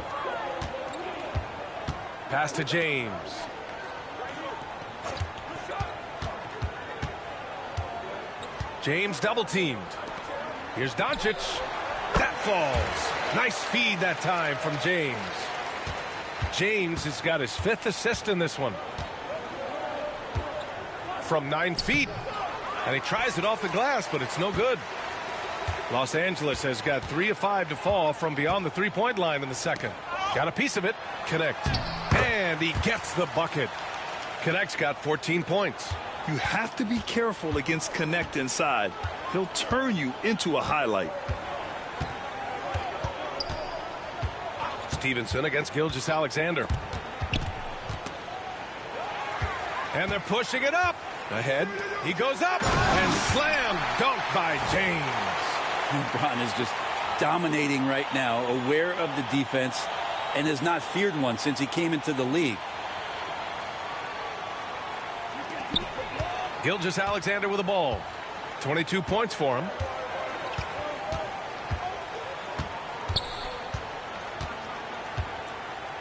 Pass to James. James double teamed. Here's Doncic. That falls. Nice feed that time from James. James has got his 5th assist in this one. From 9 feet. And he tries it off the glass, but it's no good. Los Angeles has got 3 of 5 to fall from beyond the 3-point line in the second. Got a piece of it. Connect. And he gets the bucket. Connect's got 14 points. You have to be careful against Connect inside. He'll turn you into a highlight. Stevenson against Gilgeous-Alexander. And they're pushing it up. Ahead. He goes up and slam dunk by James. LeBron is just dominating right now, aware of the defense, and has not feared one since he came into the league. Gilgeous-Alexander with the ball. 22 points for him.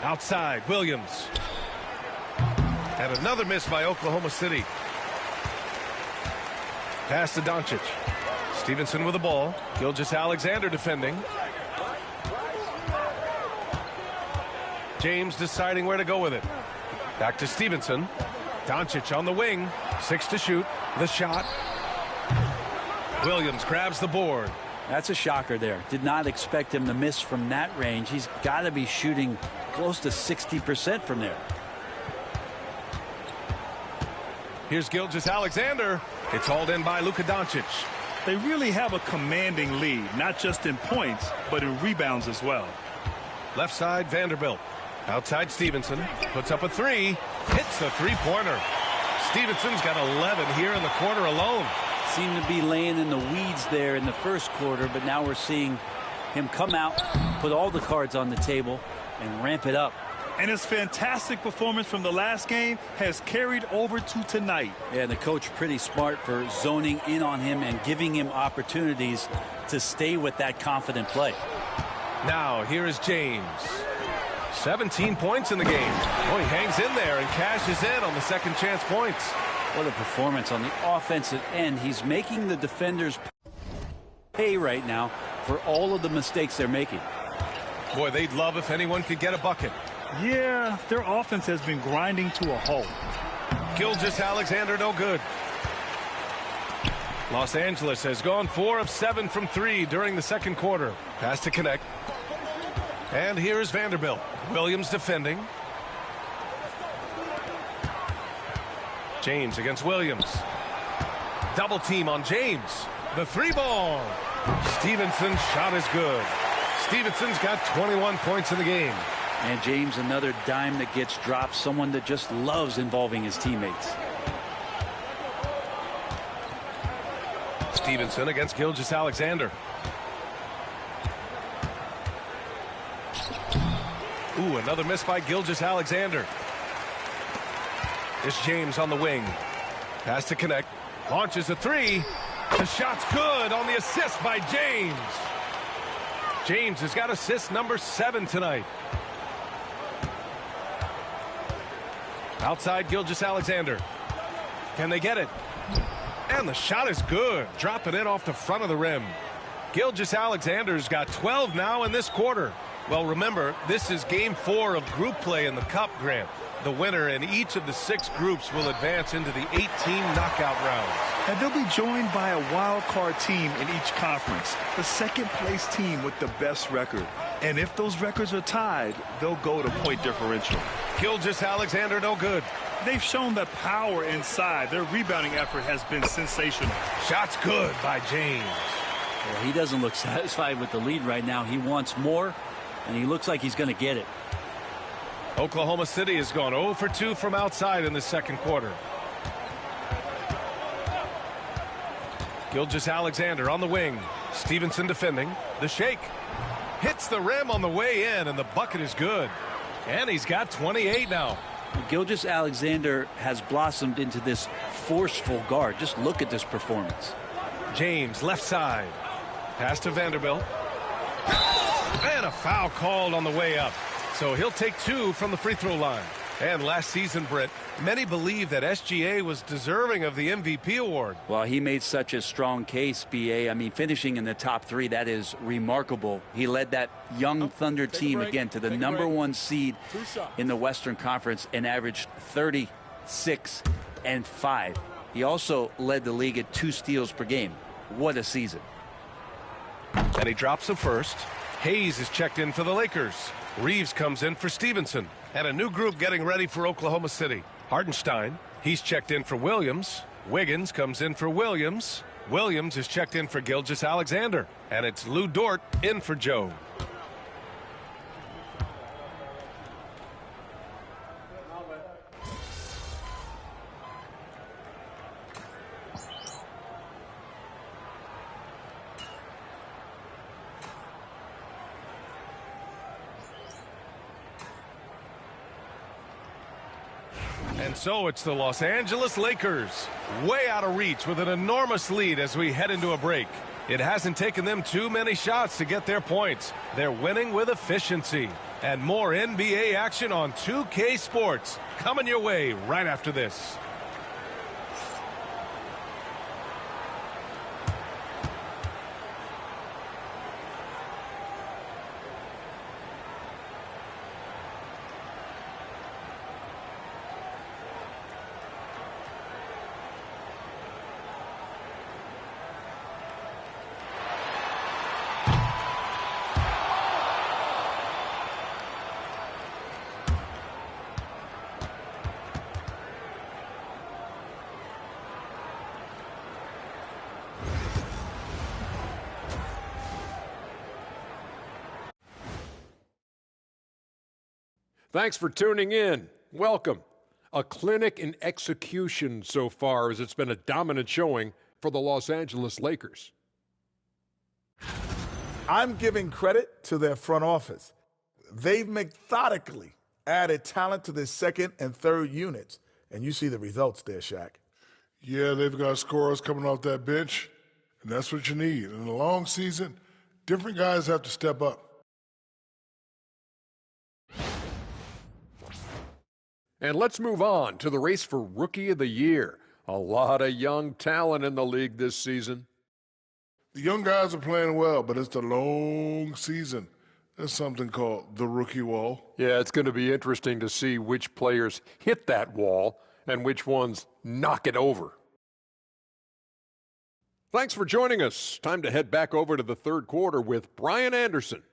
Outside, Williams. And another miss by Oklahoma City. Pass to Doncic. Stevenson with the ball. Gilgeous-Alexander defending. James deciding where to go with it. Back to Stevenson. Doncic on the wing. 6 to shoot. The shot. Williams grabs the board. That's a shocker there. Did not expect him to miss from that range. He's got to be shooting close to 60% from there. Here's Gilgeous-Alexander. It's hauled in by Luka Doncic. They really have a commanding lead, not just in points, but in rebounds as well. Left side, Vanderbilt. Outside, Stevenson. Puts up a 3. Hits the 3-pointer. Stevenson's got 11 here in the quarter alone. Seemed to be laying in the weeds there in the first quarter, but now we're seeing him come out, put all the cards on the table, and ramp it up. And his fantastic performance from the last game has carried over to tonight. Yeah, the coach pretty smart for zoning in on him and giving him opportunities to stay with that confident play. Now, here is James. 17 points in the game. Oh, he hangs in there and cashes in on the second chance points. What a performance on the offensive end. He's making the defenders pay right now for all of the mistakes they're making. Boy, they'd love if anyone could get a bucket. Yeah, their offense has been grinding to a halt. Gilgeous-Alexander no good. Los Angeles has gone 4 of 7 from 3 during the second quarter. Pass to Connect. And here is Vanderbilt. Williams defending. James against Williams. Double team on James. The 3-ball. Stevenson's shot is good. Stevenson's got 21 points in the game. And James, another dime that gets dropped, someone that just loves involving his teammates. Stevenson against Gilgeous-Alexander. Ooh, another miss by Gilgeous-Alexander. It's James on the wing. Has to connect. Launches a 3. The shot's good on the assist by James. James has got assist number 7 tonight. Outside Gilgeous-Alexander. Can they get it? And the shot is good. Dropping it off the front of the rim. Gilgeous-Alexander's got 12 now in this quarter. Well, remember, this is game 4 of group play in the Cup, Grant. The winner in each of the 6 groups will advance into the 18 knockout rounds. And they'll be joined by a wild card team in each conference, the second place team with the best record. And if those records are tied, they'll go to point differential. Gilgeous-Alexander no good. They've shown the power inside. Their rebounding effort has been sensational. Shot's good by James. Well, he doesn't look satisfied with the lead right now. He wants more, and he looks like he's going to get it. Oklahoma City has gone 0 for 2 from outside in the second quarter. Gilgeous-Alexander on the wing. Stevenson defending. The shake. Hits the rim on the way in, and the bucket is good. And he's got 28 now. Gilgeous-Alexander has blossomed into this forceful guard. Just look at this performance. James, left side. Pass to Vanderbilt. And a foul called on the way up. So he'll take 2 from the free throw line. And last season, Britt, many believe that SGA was deserving of the MVP award. Well, he made such a strong case, B.A. I mean, finishing in the top 3, that is remarkable. He led that young Thunder team again to the #1 seed in the Western Conference and averaged 36 and 5. He also led the league at 2 steals per game. What a season. And he drops the first. Hayes is checked in for the Lakers. Reeves comes in for Stevenson. And a new group getting ready for Oklahoma City. Hartenstein, he's checked in for Williams. Wiggins comes in for Williams. Williams is checked in for Gilgeous-Alexander. And it's Lou Dort in for Joe. And so it's the Los Angeles Lakers, way out of reach with an enormous lead as we head into a break. It hasn't taken them too many shots to get their points. They're winning with efficiency. And more NBA action on 2K Sports coming your way right after this. Thanks for tuning in. Welcome. A clinic in execution so far, as it's been a dominant showing for the Los Angeles Lakers. I'm giving credit to their front office. They've methodically added talent to their second and third units, and you see the results there, Shaq. Yeah, they've got scorers coming off that bench, and that's what you need. In a long season, different guys have to step up. And let's move on to the race for Rookie of the Year. A lot of young talent in the league this season. The young guys are playing well, but it's the long season. There's something called the rookie wall. Yeah, it's going to be interesting to see which players hit that wall and which ones knock it over. Thanks for joining us. Time to head back over to the third quarter with Brian Anderson.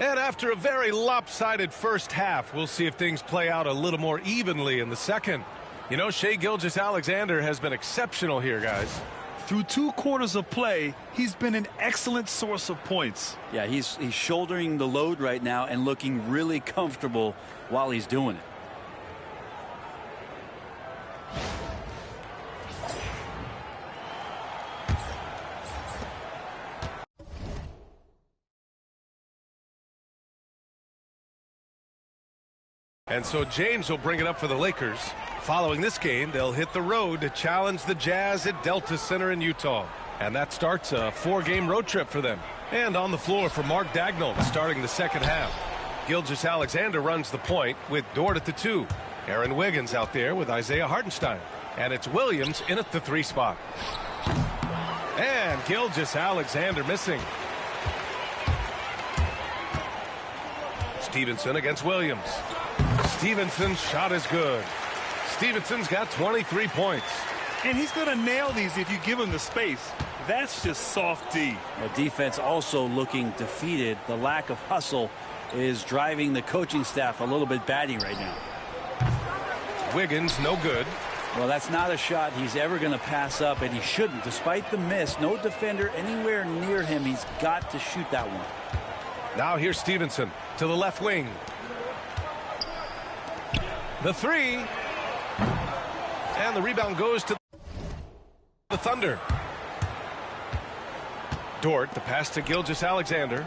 And after a very lopsided first half, we'll see if things play out a little more evenly in the second. You know, Shai Gilgeous-Alexander has been exceptional here, guys. Through 2 quarters of play, he's been an excellent source of points. Yeah, he's shouldering the load right now and looking really comfortable while he's doing it. And so James will bring it up for the Lakers. Following this game, they'll hit the road to challenge the Jazz at Delta Center in Utah. And that starts a 4-game road trip for them. And on the floor for Mark Daigneault starting the second half. Gilgeous-Alexander runs the point with Dort at the 2. Aaron Wiggins out there with Isaiah Hartenstein. And it's Williams in at the 3 spot. And Gilgeous-Alexander missing. Stevenson against Williams. Stevenson's shot is good. Stevenson's got 23 points. And he's going to nail these if you give him the space. That's just soft D. The defense also looking defeated. The lack of hustle is driving the coaching staff a little bit batty right now. Wiggins, no good. Well, that's not a shot he's ever going to pass up, and he shouldn't. Despite the miss, no defender anywhere near him. He's got to shoot that one. Now here's Stevenson to the left wing. The 3. And the rebound goes to the Thunder. Dort, the pass to Gilgeous-Alexander.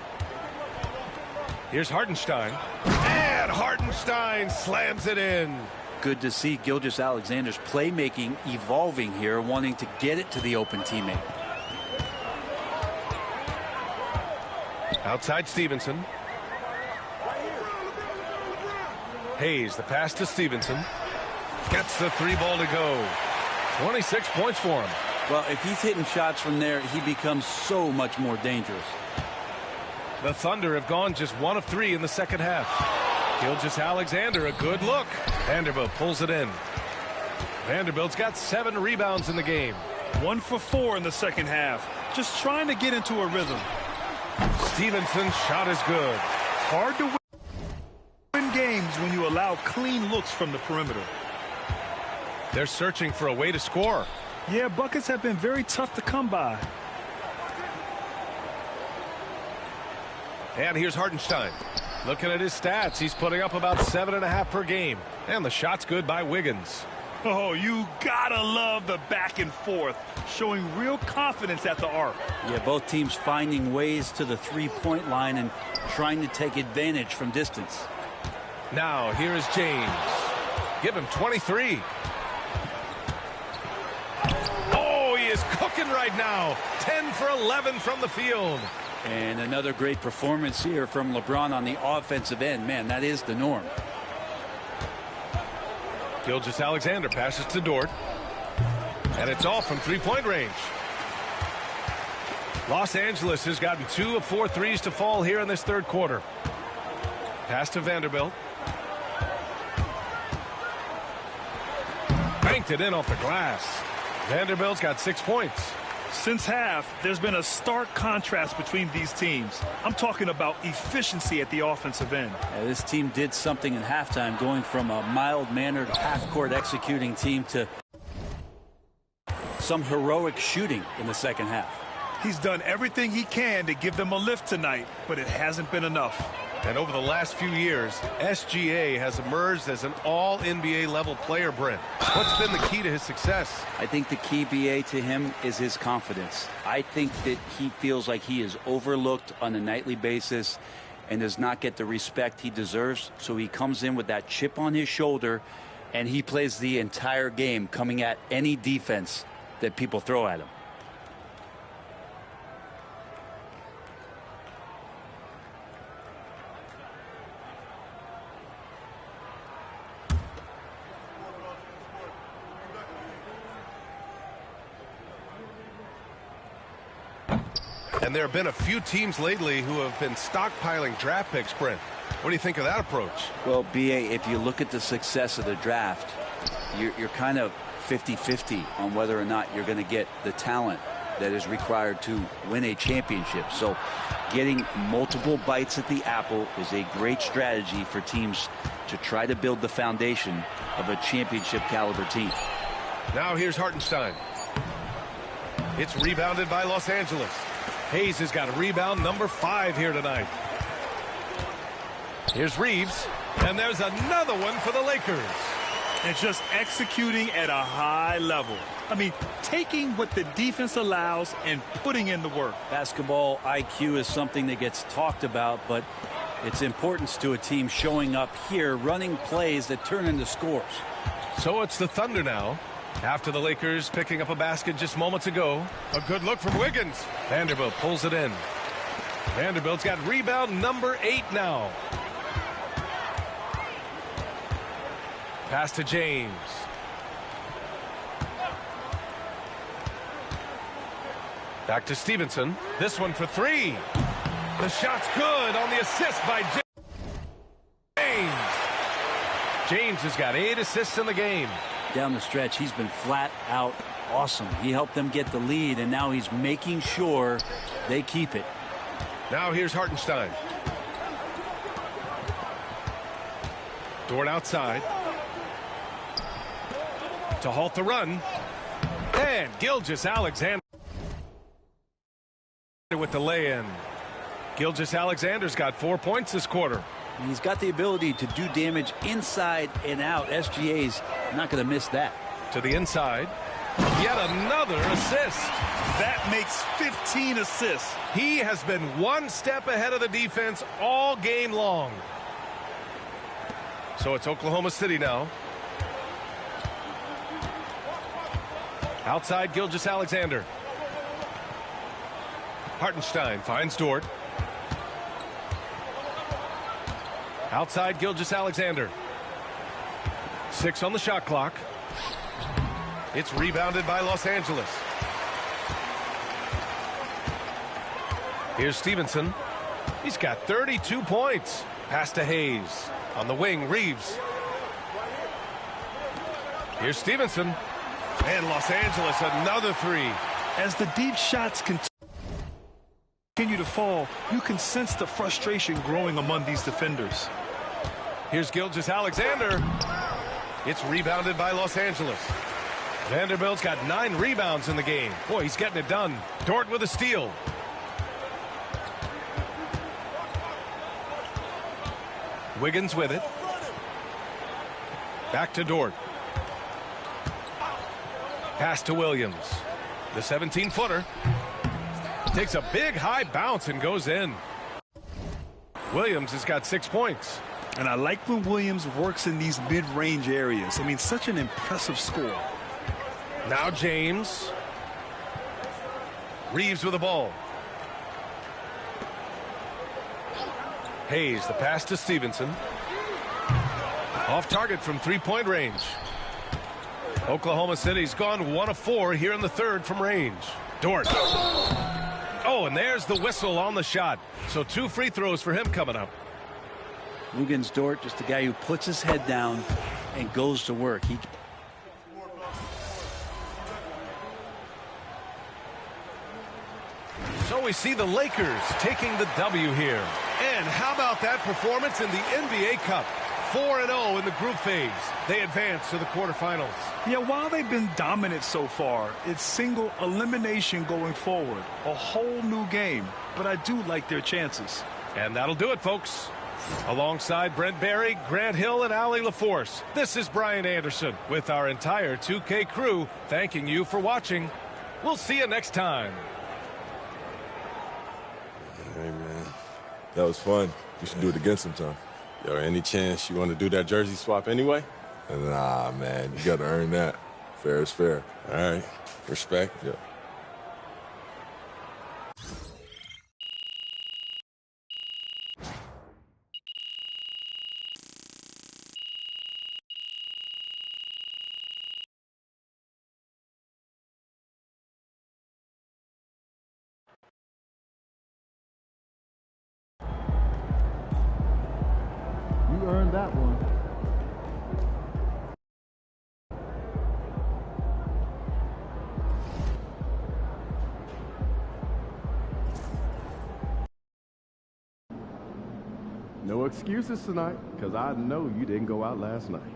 Here's Hartenstein. And Hartenstein slams it in. Good to see Gilgeous-Alexander's playmaking evolving here, wanting to get it to the open teammate. Outside Stevenson. Hayes, the pass to Stevenson. Gets the 3 ball to go. 26 points for him. Well, if he's hitting shots from there, he becomes so much more dangerous. The Thunder have gone just 1 of 3 in the second half. Gilgeous-Alexander, a good look. Vanderbilt pulls it in. Vanderbilt's got 7 rebounds in the game. 1 for 4 in the second half. Just trying to get into a rhythm. Stevenson's shot is good. Hard to win games when you allow clean looks from the perimeter. They're searching for a way to score. Yeah, buckets have been very tough to come by. And here's Hartenstein. Looking at his stats, he's putting up about 7.5 per game. And the shot's good by Wiggins. Oh, you gotta love the back and forth, showing real confidence at the arc. Yeah, both teams finding ways to the 3-point line and trying to take advantage from distance. Now, here is James. Give him 23. Oh, he is cooking right now. 10 for 11 from the field. And another great performance here from LeBron on the offensive end. Man, that is the norm. Gilgeous-Alexander passes to Dort. And it's all from 3-point range. Los Angeles has gotten 2 of 4 threes to fall here in this third quarter. Pass to Vanderbilt. Banked it in off the glass. Vanderbilt's got 6 points. Since half, there's been a stark contrast between these teams. I'm talking about efficiency at the offensive end. Yeah, this team did something in halftime, going from a mild-mannered half-court executing team to some heroic shooting in the second half. He's done everything he can to give them a lift tonight, but it hasn't been enough. And over the last few years, SGA has emerged as an all-NBA level player, Brent. What's been the key to his success? I think the key, BA, to him is his confidence. I think that he feels like he is overlooked on a nightly basis and does not get the respect he deserves. So he comes in with that chip on his shoulder, and he plays the entire game, coming at any defense that people throw at him. And there have been a few teams lately who have been stockpiling draft picks, Brent. What do you think of that approach? Well, BA, if you look at the success of the draft, you're kind of 50-50 on whether or not you're going to get the talent that is required to win a championship. So getting multiple bites at the apple is a great strategy for teams to try to build the foundation of a championship caliber team. Now here's Hartenstein. It's rebounded by Los Angeles. Hayes has got a rebound number 5 here tonight. Here's Reeves, and there's another one for the Lakers. And just executing at a high level. I mean, taking what the defense allows and putting in the work. Basketball IQ is something that gets talked about, but its importance to a team showing up here, running plays that turn into scores. So it's the Thunder now. After the Lakers picking up a basket just moments ago. A good look from Wiggins. Vanderbilt pulls it in. Vanderbilt's got rebound number 8 now. Pass to James. Back to Stevenson. This one for 3. The shot's good on the assist by James. James has got 8 assists in the game. Down the stretch, he's been flat out awesome. He helped them get the lead, and now he's making sure they keep it. Now here's Hartenstein. Dort outside. To halt the run. And Gilgeous-Alexander with the lay-in. Gilgeous-Alexander's got 4 points this quarter. He's got the ability to do damage inside and out. SGA's not going to miss that. To the inside. Yet another assist. That makes 15 assists. He has been one step ahead of the defense all game long. So it's Oklahoma City now. Outside Gilgeous-Alexander. Hartenstein finds Dort. Outside Gilgeous-Alexander. 6 on the shot clock. It's rebounded by Los Angeles. Here's Stevenson. He's got 32 points. Pass to Hayes. On the wing, Reeves. Here's Stevenson. And Los Angeles, another 3. As the deep shots continue to fall, you can sense the frustration growing among these defenders. Here's Gilgeous-Alexander. It's rebounded by Los Angeles. Vanderbilt's got 9 rebounds in the game. Boy, he's getting it done. Dort with a steal. Wiggins with it. Back to Dort. Pass to Williams. The 17-footer. Takes a big high bounce and goes in. Williams has got 6 points. And I like when Williams works in these mid-range areas. I mean, such an impressive score. Now James. Reeves with the ball. Hayes, the pass to Stevenson. Off target from 3-point range. Oklahoma City's gone 1 of 4 here in the third from range. Dort. Oh, and there's the whistle on the shot. So 2 free throws for him coming up. Wiggins Dort, just a guy who puts his head down and goes to work. So we see the Lakers taking the W here. And how about that performance in the NBA Cup? 4-0 in the group phase. They advance to the quarterfinals. Yeah, while they've been dominant so far, it's single elimination going forward. A whole new game. But I do like their chances. And that'll do it, folks. Alongside Brent Barry, Grant Hill, and Allie LaForce, this is Brian Anderson with our entire 2K crew thanking you for watching. We'll see you next time. Hey, man. That was fun. You should do it again sometime. Yo, any chance you want to do that jersey swap anyway? Nah, man. You got to earn that. Fair is fair. All right. Respect. Yeah. You earned that one. No excuses tonight, because I know you didn't go out last night.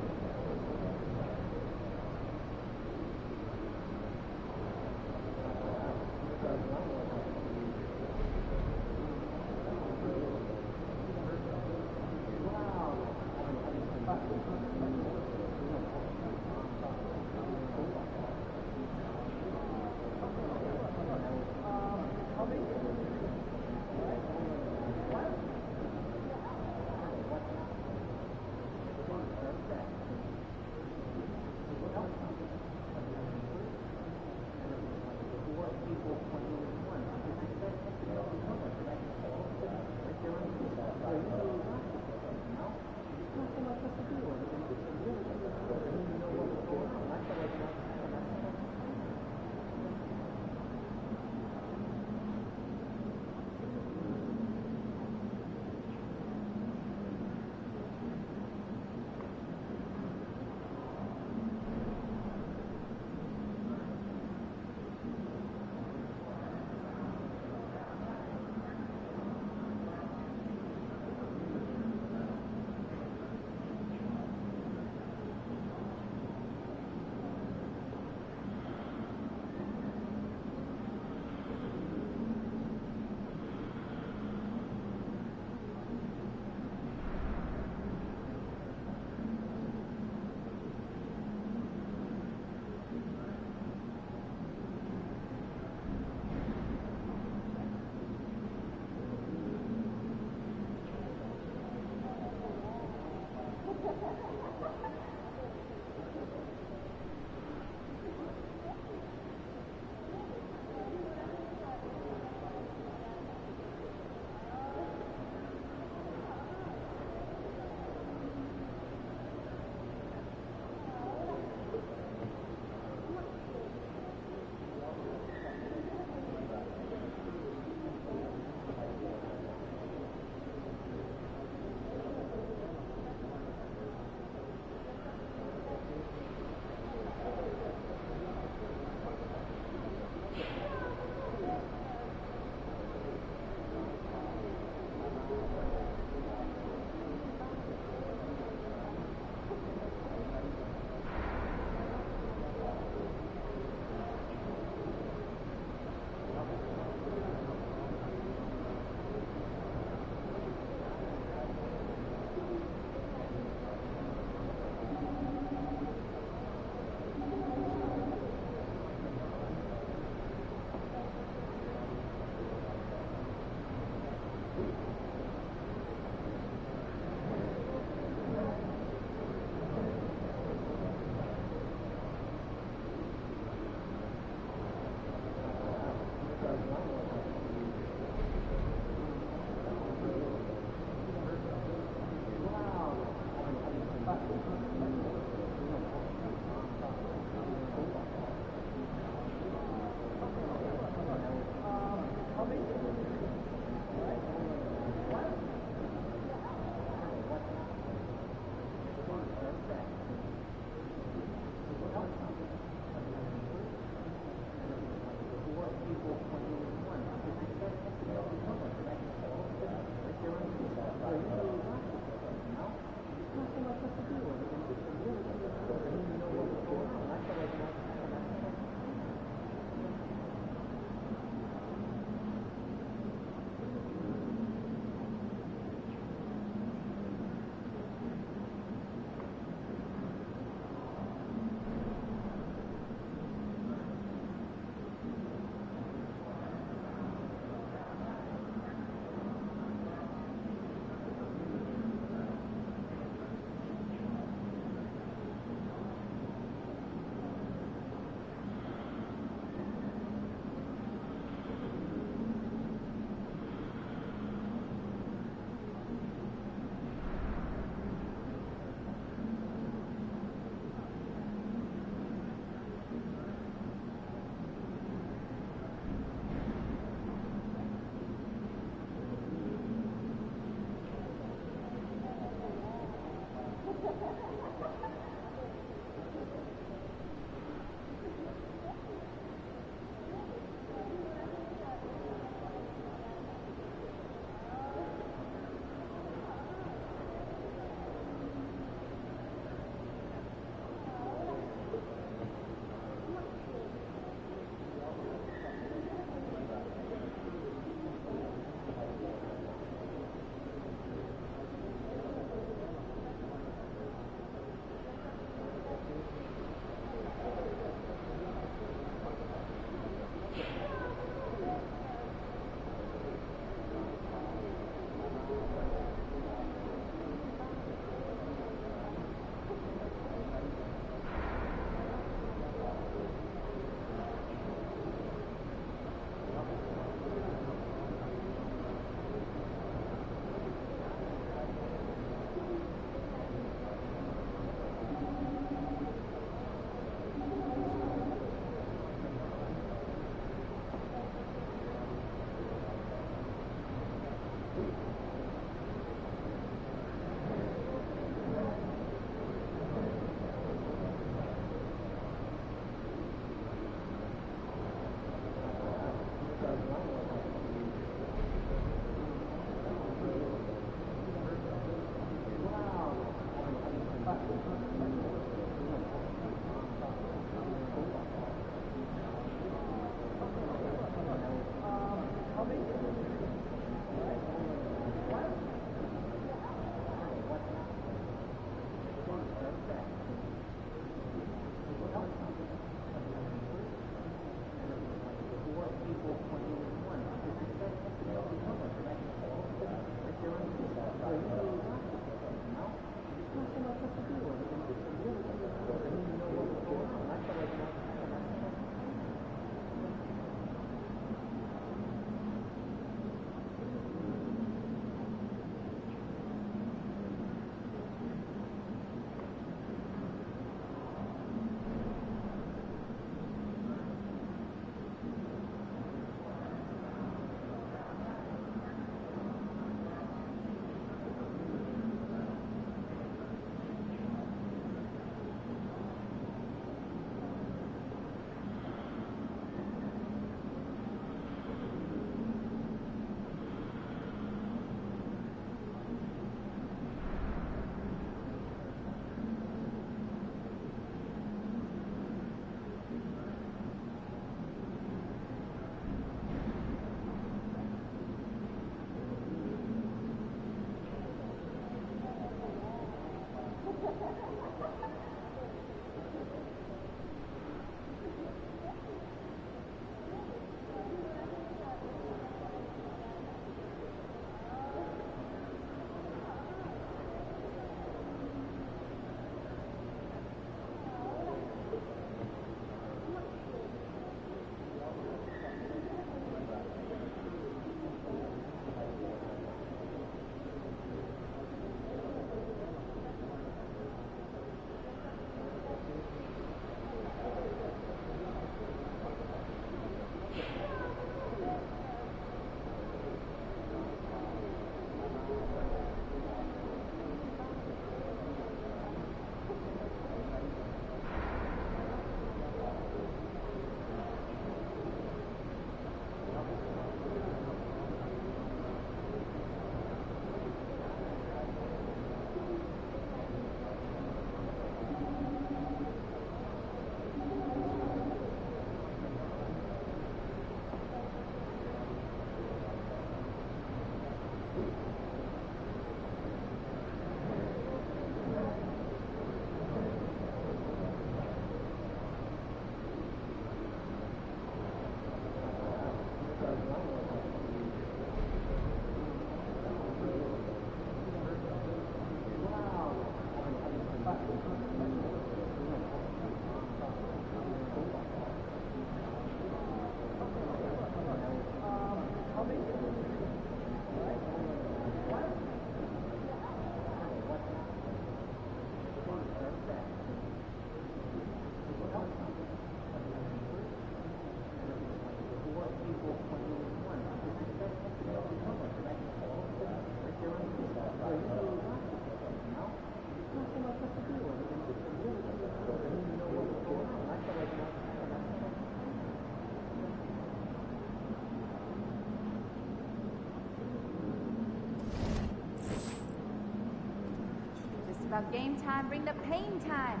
about game time, bring the pain time.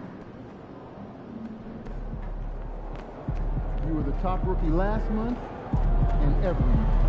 You were the top rookie last month and every month.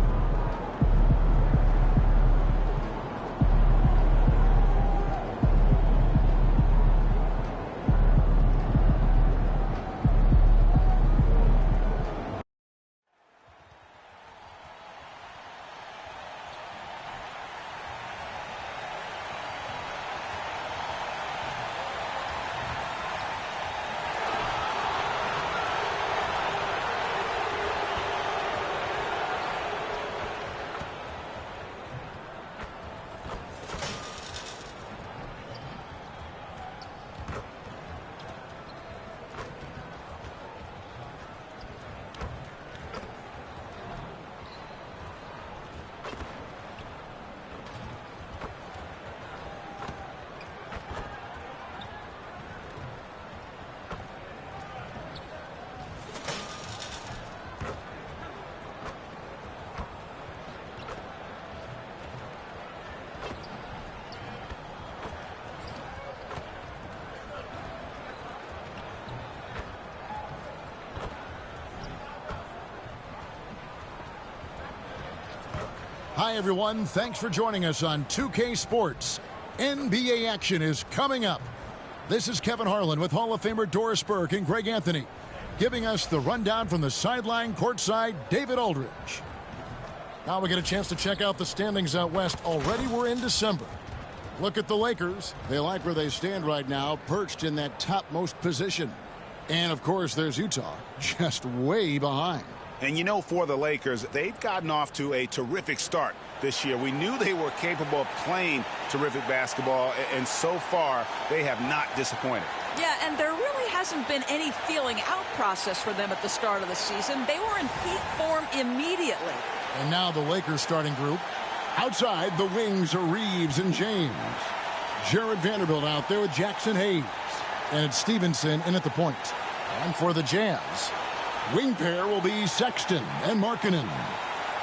Hi, everyone. Thanks for joining us on 2K Sports. NBA action is coming up. This is Kevin Harlan with Hall of Famer Doris Burke and Greg Anthony, giving us the rundown from the sideline courtside, David Aldridge. Now we get a chance to check out the standings out west. Already we're in December. Look at the Lakers. They like where they stand right now, perched in that topmost position. And, of course, there's Utah, just way behind. And, you know, for the Lakers, they've gotten off to a terrific start this year. We knew they were capable of playing terrific basketball, and so far they have not disappointed. Yeah, and there really hasn't been any feeling out process for them at the start of the season. They were in peak form immediately. And now the Lakers starting group. Outside, the wings are Reeves and James. Jared Vanderbilt out there with Jackson Hayes. And it's Stevenson in at the point. And for the Jazz, wing pair will be Sexton and Markkanen.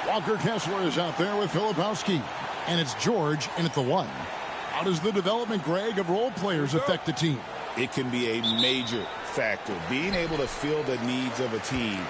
Walker Kessler is out there with Filipowski. And it's George in at the 1. How does the development, Greg, of role players affect the team? It can be a major factor. Being able to fill the needs of a team.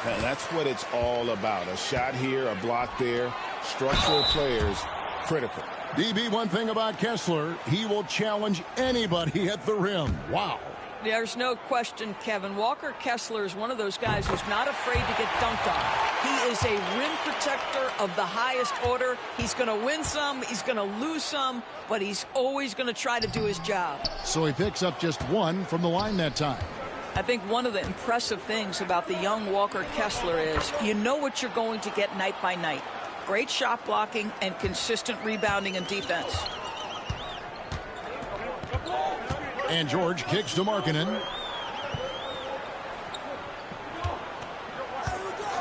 And that's what it's all about. A shot here, a block there. Structural players, critical. DB, one thing about Kessler, he will challenge anybody at the rim. Wow. There's no question, Kevin. Walker Kessler is one of those guys who's not afraid to get dunked on. He is a rim protector of the highest order. He's going to win some, he's going to lose some, but he's always going to try to do his job. So he picks up just one from the line that time. I think one of the impressive things about the young Walker Kessler is you know what you're going to get night by night. Great shot blocking and consistent rebounding and defense. And George kicks to Markkanen.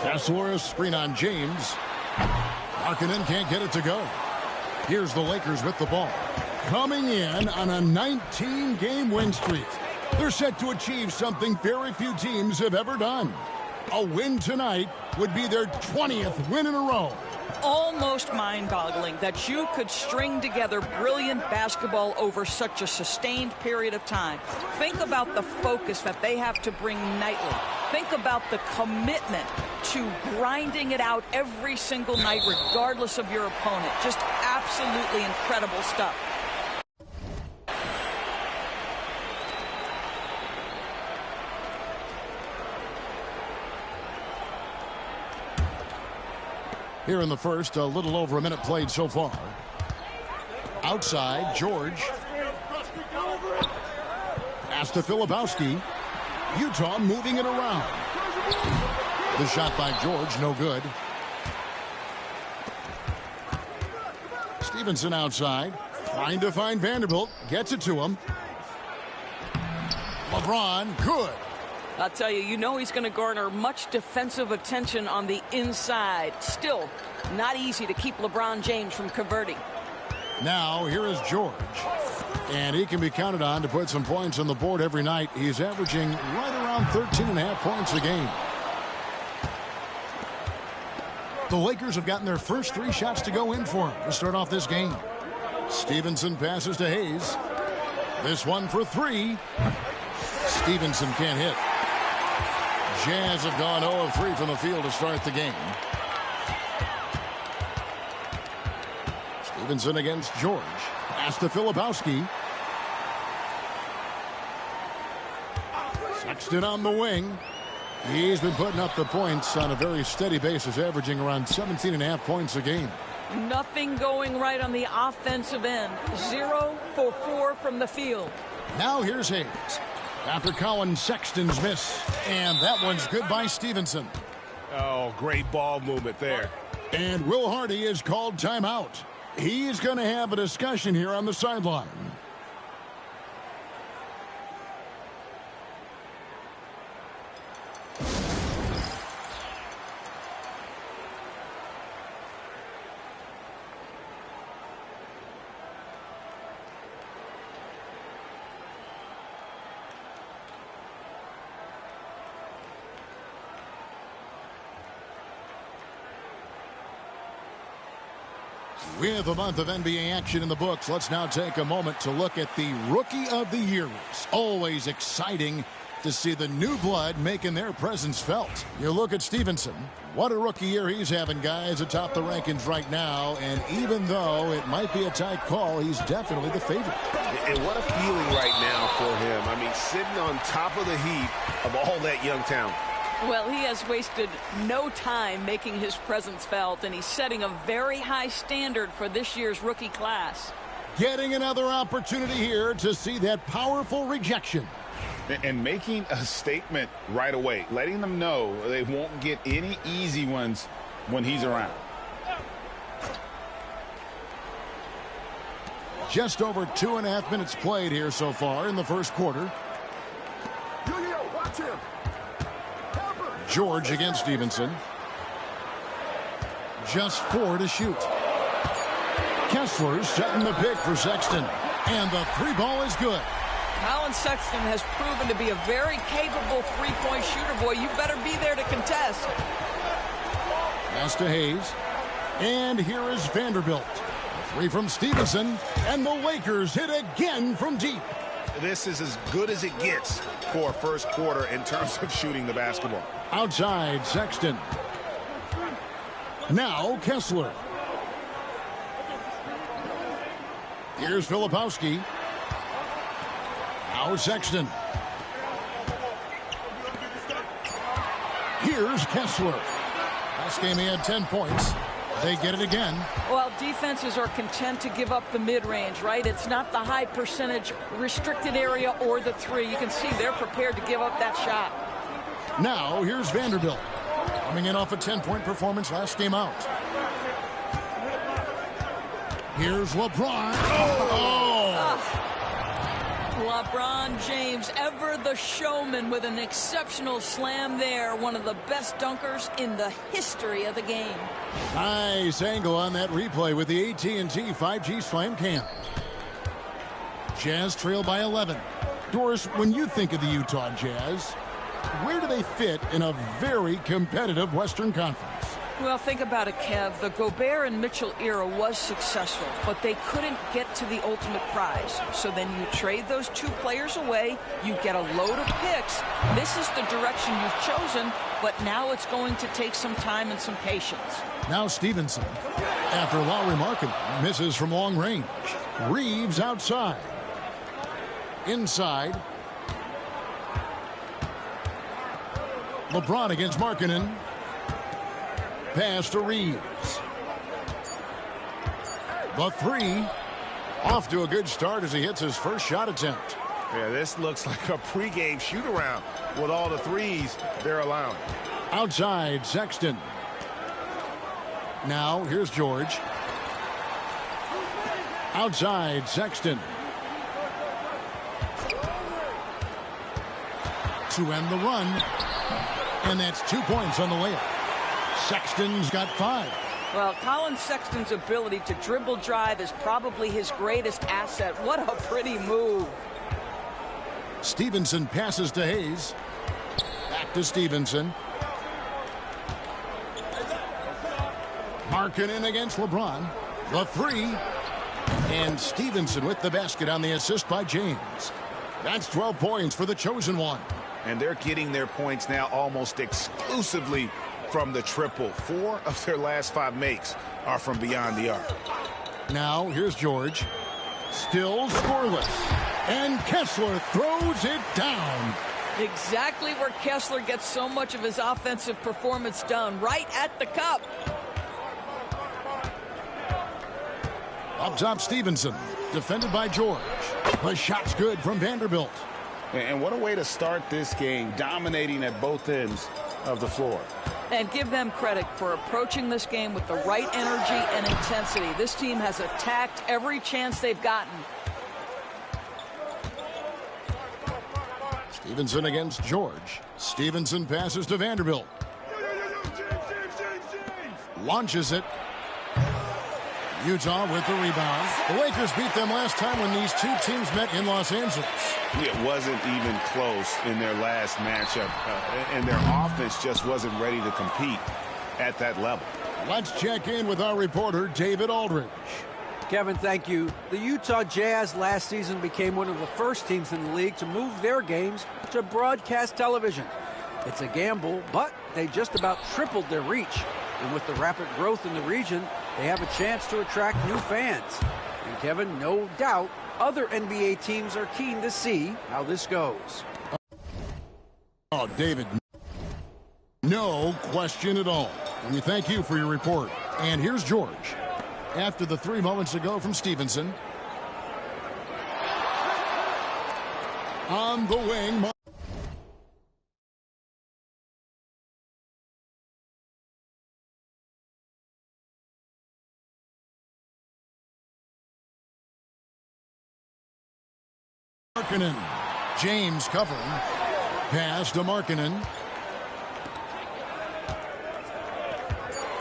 Kessler, a screen on James. Markkanen can't get it to go. Here's the Lakers with the ball. Coming in on a 19-game win streak. They're set to achieve something very few teams have ever done. A win tonight would be their 20th win in a row. Almost mind-boggling that you could string together brilliant basketball over such a sustained period of time. Think about the focus that they have to bring nightly. Think about the commitment to grinding it out every single night, regardless of your opponent. Just absolutely incredible stuff. Here in the first, a little over a minute played so far. Outside, George. Pass to Filipowski. Utah moving it around. The shot by George, no good. Stevenson outside. Trying to find Vanderbilt. Gets it to him. LeBron, good. I'll tell you, you know he's going to garner much defensive attention on the inside. Still, not easy to keep LeBron James from converting. Now, here is George. And he can be counted on to put some points on the board every night. He's averaging right around 13.5 points a game. The Lakers have gotten their first 3 shots to go in for him to start off this game. Stevenson passes to Hayes. This one for 3. Stevenson can't hit. Jazz have gone 0 of 3 from the field to start the game. Stevenson against George. Pass to Filipowski. Sexton on the wing. He's been putting up the points on a very steady basis, averaging around 17.5 points a game. Nothing going right on the offensive end. 0 for 4 from the field. Now here's Hayes. After Colin Sexton's miss. And that one's good by Stevenson. Oh, great ball movement there. And Will Hardy is called timeout. He's going to have a discussion here on the sideline. With a month of NBA action in the books, let's now take a moment to look at the Rookie of the Year race. Always exciting to see the new blood making their presence felt. You look at Stevenson. What a rookie year he's having, guys, atop the rankings right now. And even though it might be a tight call, he's definitely the favorite. And what a feeling right now for him. I mean, sitting on top of the heap of all that young talent. Well, he has wasted no time making his presence felt, and he's setting a very high standard for this year's rookie class. Getting another opportunity here to see that powerful rejection. And making a statement right away, letting them know they won't get any easy ones when he's around. Just over 2.5 minutes played here so far in the first quarter. Watch him. George against Stevenson. Just 4 to shoot. Kessler setting the pick for Sexton. And the 3 ball is good. Colin Sexton has proven to be a very capable three-point shooter. Boy, you better be there to contest. Pass to Hayes. And here is Vanderbilt. A 3 from Stevenson. And the Lakers hit again from deep. This is as good as it gets for a first quarter in terms of shooting the basketball. Outside, Sexton. Now Kessler. Here's Filipowski. Now Sexton. Here's Kessler. Last game he had 10 points. They get it again. Well, defenses are content to give up the mid-range, right? It's not the high percentage restricted area or the three. You can see they're prepared to give up that shot. Now, here's Vanderbilt. Coming in off a 10-point performance last game out. Here's LeBron. LeBron James, ever the showman, with an exceptional slam there. One of the best dunkers in the history of the game. Nice angle on that replay with the AT&T 5G Slam Cam. Jazz trail by 11. Doris, when you think of the Utah Jazz, where do they fit in a very competitive Western Conference? Well, think about it, Kev. The Gobert and Mitchell era was successful, but they couldn't get to the ultimate prize. So then you trade those two players away, you get a load of picks. This is the direction you've chosen, but now it's going to take some time and some patience. Now Stevenson, after Lauri Markkanen misses from long range. Reeves outside. Inside. LeBron against Markkanen. Pass to Reeves. The three. Off to a good start as he hits his first shot attempt. Yeah, this looks like a pregame shoot-around with all the threes they're allowing. Outside, Sexton. Now, here's George. Outside, Sexton. To end the run. And that's 2 points on the layup. Sexton's got 5. Well, Colin Sexton's ability to dribble drive is probably his greatest asset. What a pretty move. Stevenson passes to Hayes. Back to Stevenson. Markkanen against LeBron. The three. And Stevenson with the basket on the assist by James. That's 12 points for the chosen one. And they're getting their points now almost exclusively from the triple. 4 of their last 5 makes are from beyond the arc. Now, here's George. Still scoreless. And Kessler throws it down. Exactly where Kessler gets so much of his offensive performance done, right at the cup. Up top, Stevenson. Defended by George. The shot's good from Vanderbilt. And what a way to start this game, dominating at both ends of the floor. And give them credit for approaching this game with the right energy and intensity. This team has attacked every chance they've gotten. Stevenson against George. Stevenson passes to Vanderbilt. Launches it. Utah with the rebound. The Lakers beat them last time when these two teams met in Los Angeles. It wasn't even close in their last matchup, and their offense just wasn't ready to compete at that level. Let's check in with our reporter, David Aldridge. Kevin, thank you. The Utah Jazz last season became one of the first teams in the league to move their games to broadcast television. It's a gamble, but they just about tripled their reach. And with the rapid growth in the region, they have a chance to attract new fans. And Kevin, no doubt, other NBA teams are keen to see how this goes. Oh, David, no question at all. And we thank you for your report. And here's George. After the 3 moments ago from Stevenson. On the wing. Markkanen. James covering. Pass to Markkanen.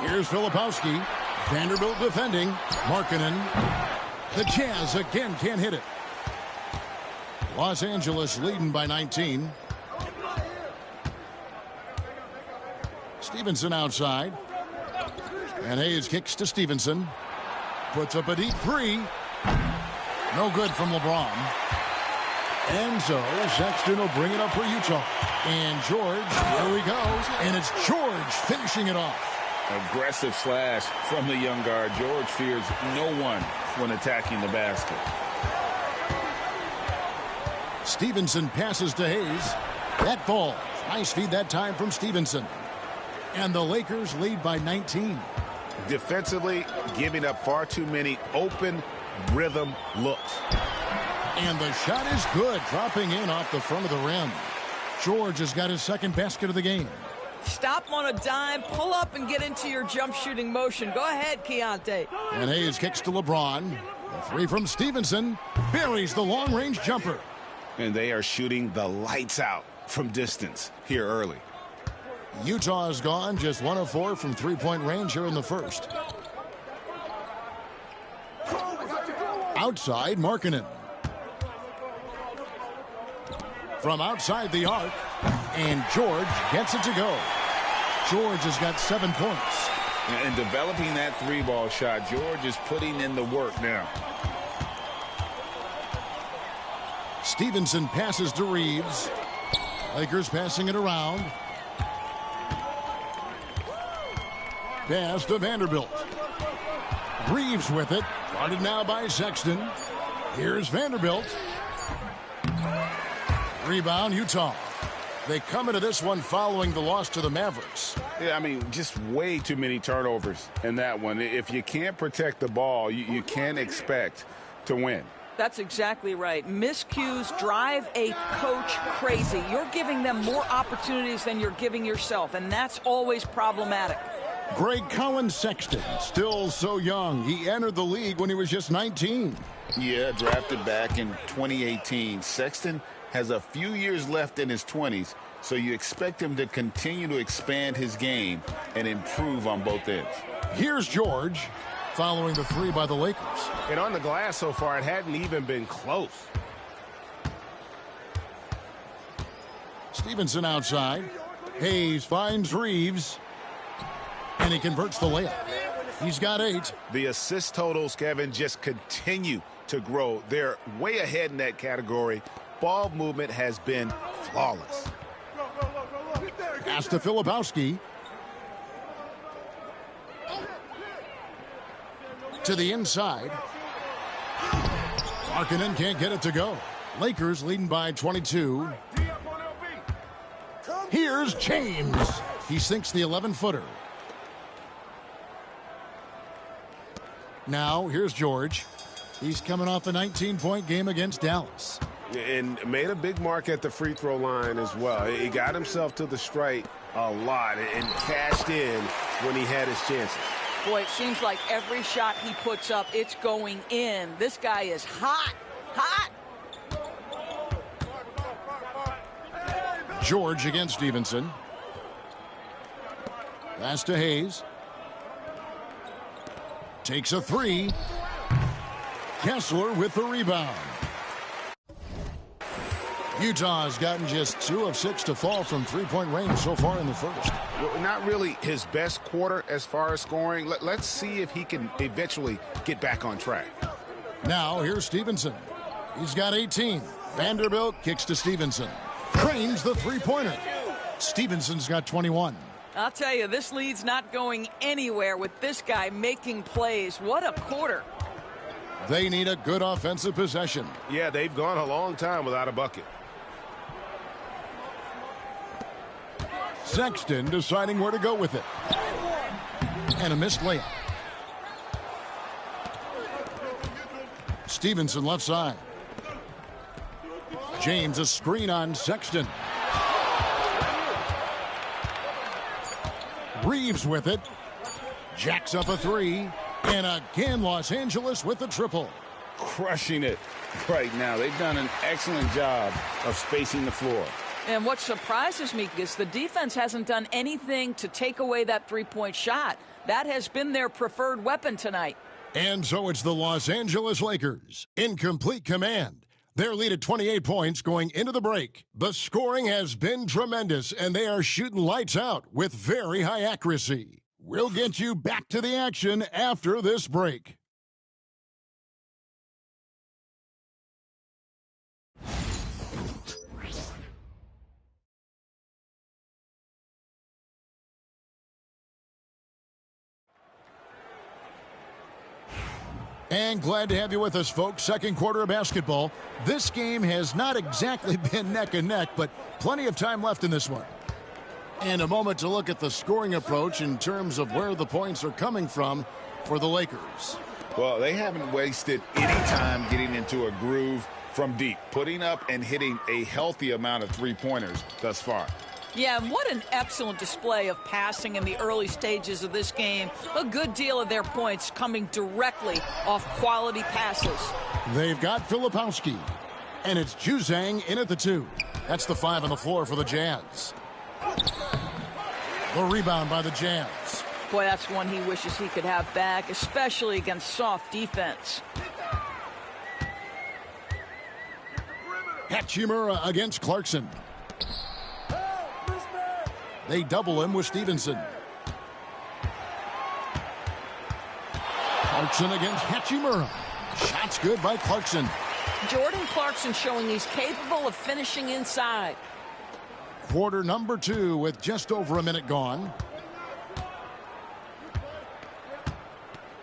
Here's Filipowski. Vanderbilt defending. Markkanen. The Jazz again can't hit it. Los Angeles leading by 19. Stevenson outside. And Hayes kicks to Stevenson. Puts up a deep three. No good from LeBron. And so Sexton will bring it up for Utah. And George, here he goes. And it's George finishing it off. Aggressive slash from the young guard. George fears no one when attacking the basket. Stevenson passes to Hayes. That falls. Nice feed that time from Stevenson. And the Lakers lead by 19. Defensively, giving up far too many open rhythm looks. And the shot is good, dropping in off the front of the rim. George has got his second basket of the game. Stop on a dime, pull up and get into your jump shooting motion. Go ahead, Keontae. And Hayes kicks to LeBron. The three from Stevenson buries the long-range jumper. And they are shooting the lights out from distance here early. Utah is gone, just 1 of 4 from three-point range here in the first. Outside, Markkanen. From outside the arc, and George gets it to go. George has got 7 points. And developing that 3-ball shot, George is putting in the work now. Stevenson passes to Reeves. Lakers passing it around. Pass to Vanderbilt. Reeves with it. Guarded now by Sexton. Here's Vanderbilt. Rebound, Utah. They come into this one following the loss to the Mavericks. Yeah, I mean, just way too many turnovers in that one. If you can't protect the ball, you can't expect to win. That's exactly right. Miscues drive a coach crazy. You're giving them more opportunities than you're giving yourself, and that's always problematic. Greg Collins Sexton, still so young. He entered the league when he was just 19. Yeah, drafted back in 2018. Sexton has a few years left in his 20s, so you expect him to continue to expand his game and improve on both ends. Here's George, following the 3 by the Lakers. And on the glass so far, it hadn't even been close. Stevenson outside. Hayes finds Reeves. And he converts the layup. He's got 8. The assist totals, Kevin, just continue to grow. They're way ahead in that category. Ball movement has been flawless. Pass to Filipowski. To the inside. Markkanen can't get it to go. Lakers leading by 22. Here's James. He sinks the 11-footer. Now, here's George. He's coming off a 19-point game against Dallas. And made a big mark at the free throw line as well. He got himself to the strike a lot and cashed in when he had his chances. Boy, it seems like every shot he puts up, it's going in. This guy is hot, hot. George against Stevenson. Pass to Hayes. Takes a 3. Kessler with the rebound. Utah has gotten just 2 of 6 to fall from three-point range so far in the first. Well, not really his best quarter as far as scoring. Let's see if he can eventually get back on track. Now, here's Stevenson. He's got 18. Vanderbilt kicks to Stevenson. Trains the three-pointer. Stevenson's got 21. I'll tell you, this lead's not going anywhere with this guy making plays. What a quarter. They need a good offensive possession. Yeah, they've gone a long time without a bucket. Sexton deciding where to go with it. And a missed layup. Stevenson left side. James a screen on Sexton. Reeves with it. Jacks up a 3. And again, Los Angeles with the triple. Crushing it right now. They've done an excellent job of spacing the floor. And what surprises me is the defense hasn't done anything to take away that three-point shot. That has been their preferred weapon tonight. And so it's the Los Angeles Lakers in complete command. Their lead at 28 points going into the break. The scoring has been tremendous, and they are shooting lights out with very high accuracy. We'll get you back to the action after this break. And glad to have you with us, folks. Second quarter of basketball. This game has not exactly been neck and neck, but plenty of time left in this one. And a moment to look at the scoring approach in terms of where the points are coming from for the Lakers. Well, they haven't wasted any time getting into a groove from deep, putting up and hitting a healthy amount of three-pointers thus far. Yeah, and what an excellent display of passing in the early stages of this game. A good deal of their points coming directly off quality passes. They've got Filipowski, and it's Juzang in at the 2. That's the 5 on the floor for the Jazz. The rebound by the Jazz. Boy, that's one he wishes he could have back, especially against soft defense. Hachimura against Clarkson. They double him with Stevenson. Clarkson against Hachimura. Shots good by Clarkson. Jordan Clarkson showing he's capable of finishing inside. Quarter number 2 with just over a minute gone.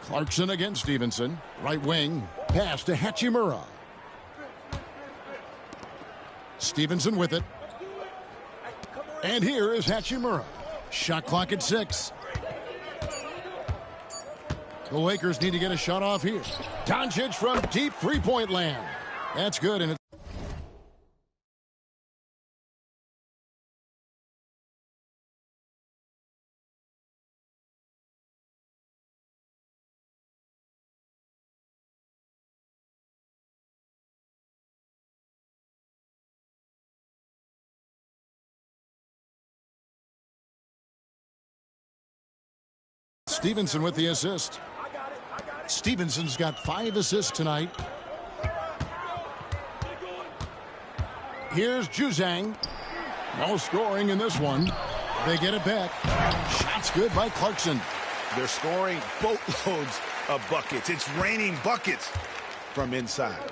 Clarkson against Stevenson. Right wing. Pass to Hachimura. Stevenson with it. And here is Hachimura. Shot clock at 6. The Lakers need to get a shot off here. Doncic from deep three-point land. That's good. And Stevenson with the assist. Stevenson's got 5 assists tonight. Here's Juzang. No scoring in this one. They get it back. Shots good by Clarkson. They're scoring boatloads of buckets. It's raining buckets from inside.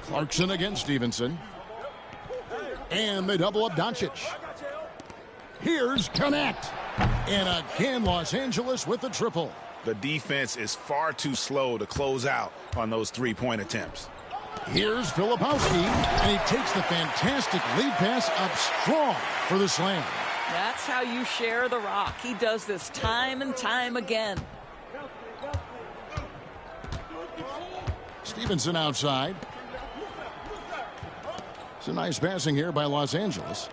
Clarkson against Stevenson. And they double up Doncic. Here's Connect. And again, Los Angeles with the triple. The defense is far too slow to close out on those three-point attempts. Here's Filipowski, and he takes the fantastic lead pass up strong for the slam. That's how you share the rock. He does this time and time again. Stevenson outside. It's a nice passing here by Los Angeles.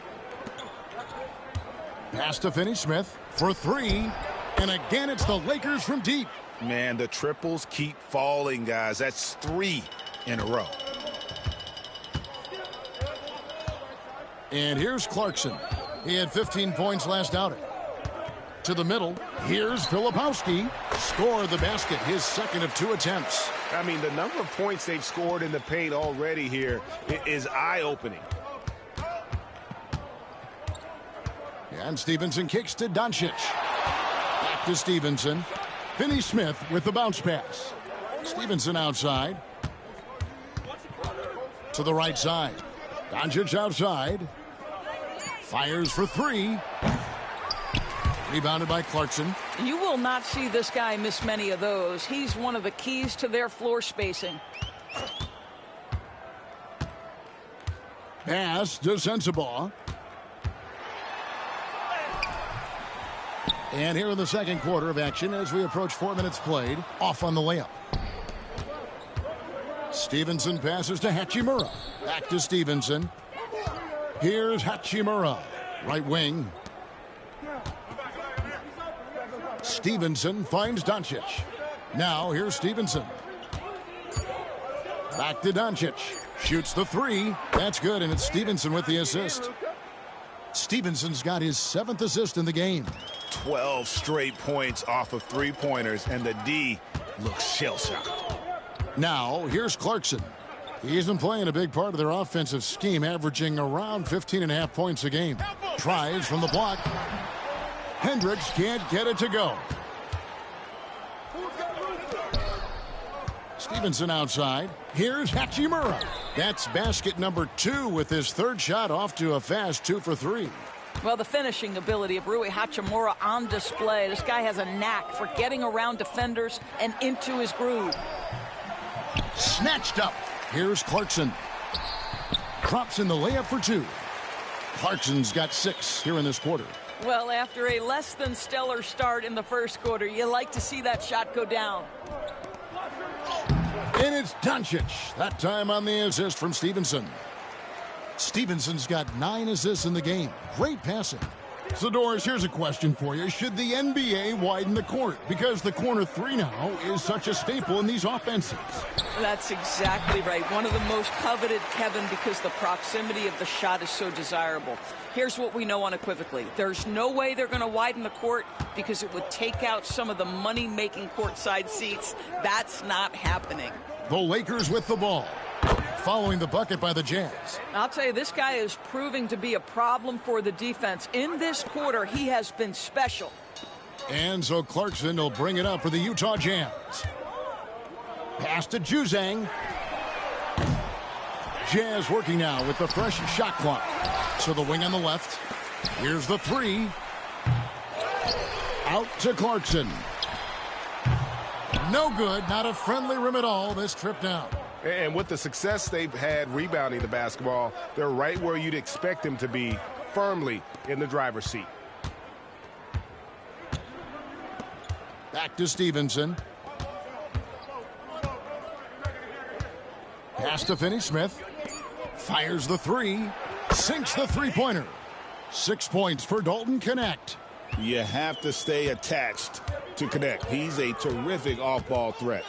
Pass to Finney-Smith for 3. And again, it's the Lakers from deep. Man, the triples keep falling, guys. That's 3 in a row. And here's Clarkson. He had 15 points last outing. To the middle. Here's Filipowski. Scored the basket, his second of 2 attempts. I mean, the number of points they've scored in the paint already here is eye-opening. And Stevenson kicks to Doncic. Back to Stevenson. Finney-Smith with the bounce pass. Stevenson outside. To the right side. Doncic outside. Fires for 3. Rebounded by Clarkson. You will not see this guy miss many of those. He's one of the keys to their floor spacing. Pass to Sensabaugh. And here in the second quarter of action as we approach 4 minutes played. Off on the layup. Stevenson passes to Hachimura. Back to Stevenson. Here's Hachimura. Right wing. Stevenson finds Doncic. Now here's Stevenson. Back to Doncic. Shoots the 3. That's good, and it's Stevenson with the assist. Stevenson's got his 7th assist in the game. 12 straight points off of three-pointers, and the D looks shell-shocked. Now, here's Clarkson. He's been playing a big part of their offensive scheme, averaging around 15.5 points a game. Tries from the block. Hendricks can't get it to go. Stevenson outside. Here's Hachimura. That's basket number 2 with his 3rd shot off to a fast 2 for 3. Well, the finishing ability of Rui Hachimura on display. This guy has a knack for getting around defenders and into his groove. Snatched up. Here's Clarkson. Drops in the layup for 2. Clarkson's got 6 here in this quarter. Well, after a less than stellar start in the first quarter, you like to see that shot go down. And it's Doncic. That time on the assist from Stevenson. Stevenson's got 9 assists in the game. Great passing. So, Doris, here's a question for you. Should the NBA widen the court? Because the corner 3 now is such a staple in these offenses. That's exactly right. One of the most coveted, Kevin, because the proximity of the shot is so desirable. Here's what we know unequivocally. There's no way they're going to widen the court because it would take out some of the money-making courtside seats. That's not happening. The Lakers with the ball, following the bucket by the Jazz. I'll tell you, this guy is proving to be a problem for the defense. In this quarter, he has been special. And so Clarkson will bring it up for the Utah Jazz. Pass to Juzang. Jazz working now with the fresh shot clock. So the wing on the left. Here's the 3. Out to Clarkson. No good. Not a friendly rim at all this trip down. And with the success they've had rebounding the basketball, they're right where you'd expect them to be, firmly in the driver's seat. Back to Stevenson. Pass to Finney-Smith. Fires the 3. Sinks the three-pointer. 6 points for Dalton Knecht. You have to stay attached to Knecht. He's a terrific off-ball threat.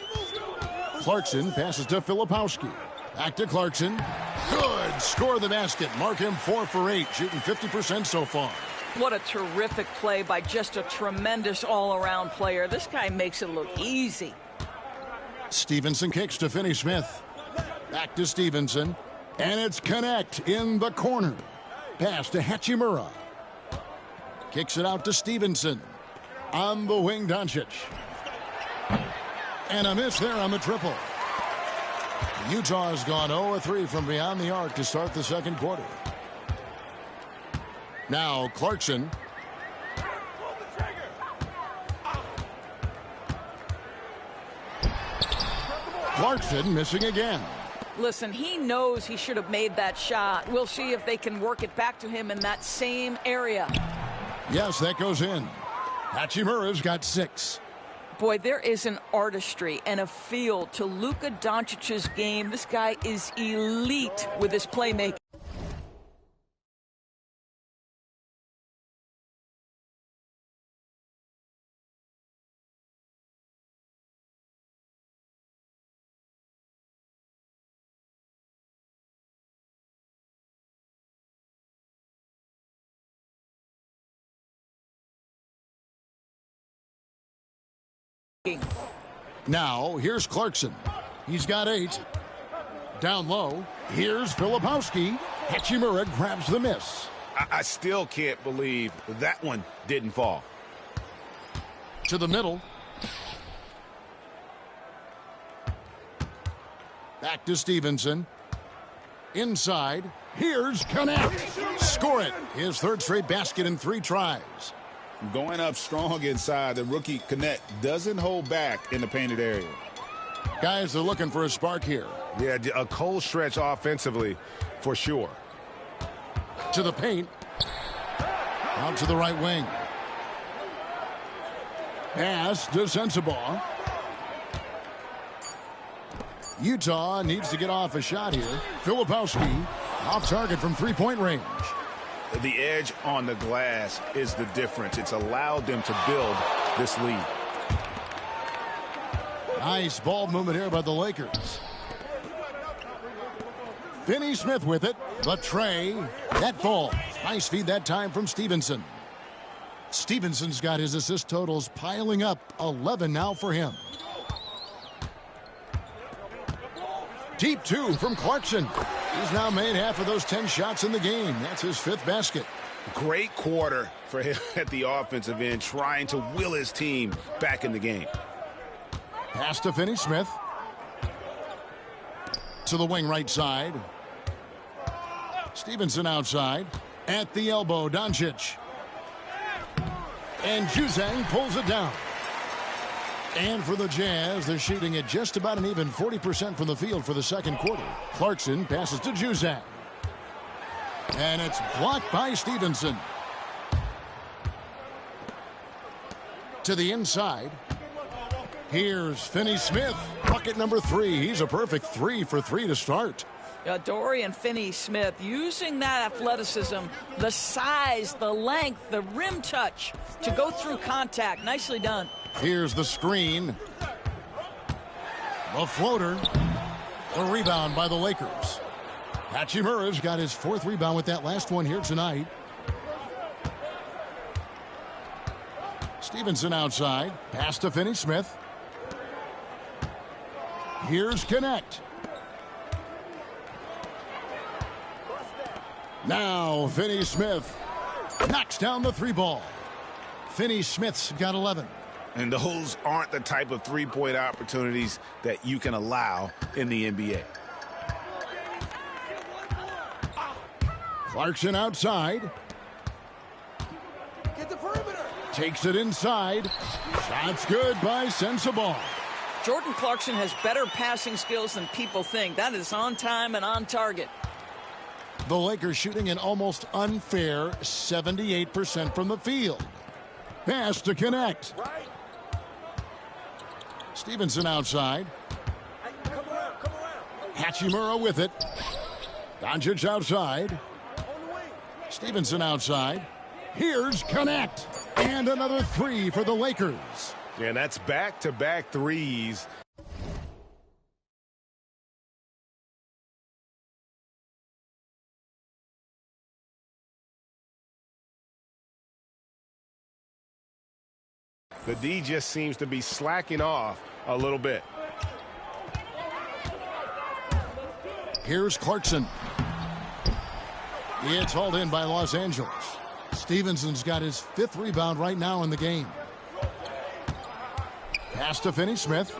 Clarkson passes to Filipowski. Back to Clarkson. Good. Score the basket. Mark him 4 for 8, shooting 50% so far. What a terrific play by just a tremendous all-around player. This guy makes it look easy. Stevenson kicks to Finney-Smith. Back to Stevenson. And it's Knecht in the corner. Pass to Hachimura. Kicks it out to Stevenson. On the wing, Doncic. And a miss there on the triple. Utah has gone 0-3 from beyond the arc to start the second quarter. Now Clarkson. Clarkson missing again. Listen, he knows he should have made that shot. We'll see if they can work it back to him in that same area. Yes, that goes in. Hachimura's got 6. Boy, there is an artistry and a feel to Luka Doncic's game. This guy is elite with his playmaking. Now, here's Clarkson. He's got 8. Down low, here's Filipowski. Hachimura grabs the miss. I still can't believe that one didn't fall. To the middle. Back to Stevenson. Inside, here's Knecht. Score it. His 3rd straight basket in 3 tries. Going up strong inside, the rookie Knecht doesn't hold back in the painted area. Guys, they're looking for a spark here. Yeah, a cold stretch offensively for sure. To the paint. Out to the right wing. Pass to Sensabaugh. Utah needs to get off a shot here. Filipowski off target from 3-point range. The edge on the glass is the difference. It's allowed them to build this lead. Nice ball movement here by the Lakers. Finney-Smith with it. The tray. That falls. Nice feed that time from Stevenson. Stevenson's got his assist totals piling up. 11 now for him. Deep 2 from Clarkson. He's now made half of those 10 shots in the game. That's his 5th basket. Great quarter for him at the offensive end, trying to will his team back in the game. Pass to Finney-Smith. To the wing right side. Stevenson outside. At the elbow, Doncic. And Juzang pulls it down. And for the Jazz, they're shooting at just about an even 40% from the field for the second quarter. Clarkson passes to Juzang. And it's blocked by Stevenson. To the inside. Here's Finney-Smith, bucket number 3. He's a perfect 3 for 3 to start. Dorian Finney-Smith using that athleticism, the size, the length, the rim touch to go through contact. Nicely done. Here's the screen. The floater. The rebound by the Lakers. Hachimura's got his 4th rebound with that last one here tonight. Stevenson outside. Pass to Finney-Smith. Here's Connect. Now Finney-Smith knocks down the 3 ball. Finney-Smith's got 11. And those aren't the type of three-point opportunities that you can allow in the NBA. Clarkson outside. Get the perimeter. Takes it inside. Shot's good by Sensabaugh. Jordan Clarkson has better passing skills than people think. That is on time and on target. The Lakers shooting an almost unfair 78% from the field. Pass to Connect. Stevenson outside. Hachimura with it. Doncic outside. Stevenson outside. Here's Connect. And another 3 for the Lakers. And that's back-to-back threes. The D just seems to be slacking off a little bit. Here's Clarkson. It's hauled in by Los Angeles. Stevenson's got his 5th rebound right now in the game. Pass to Finney-Smith.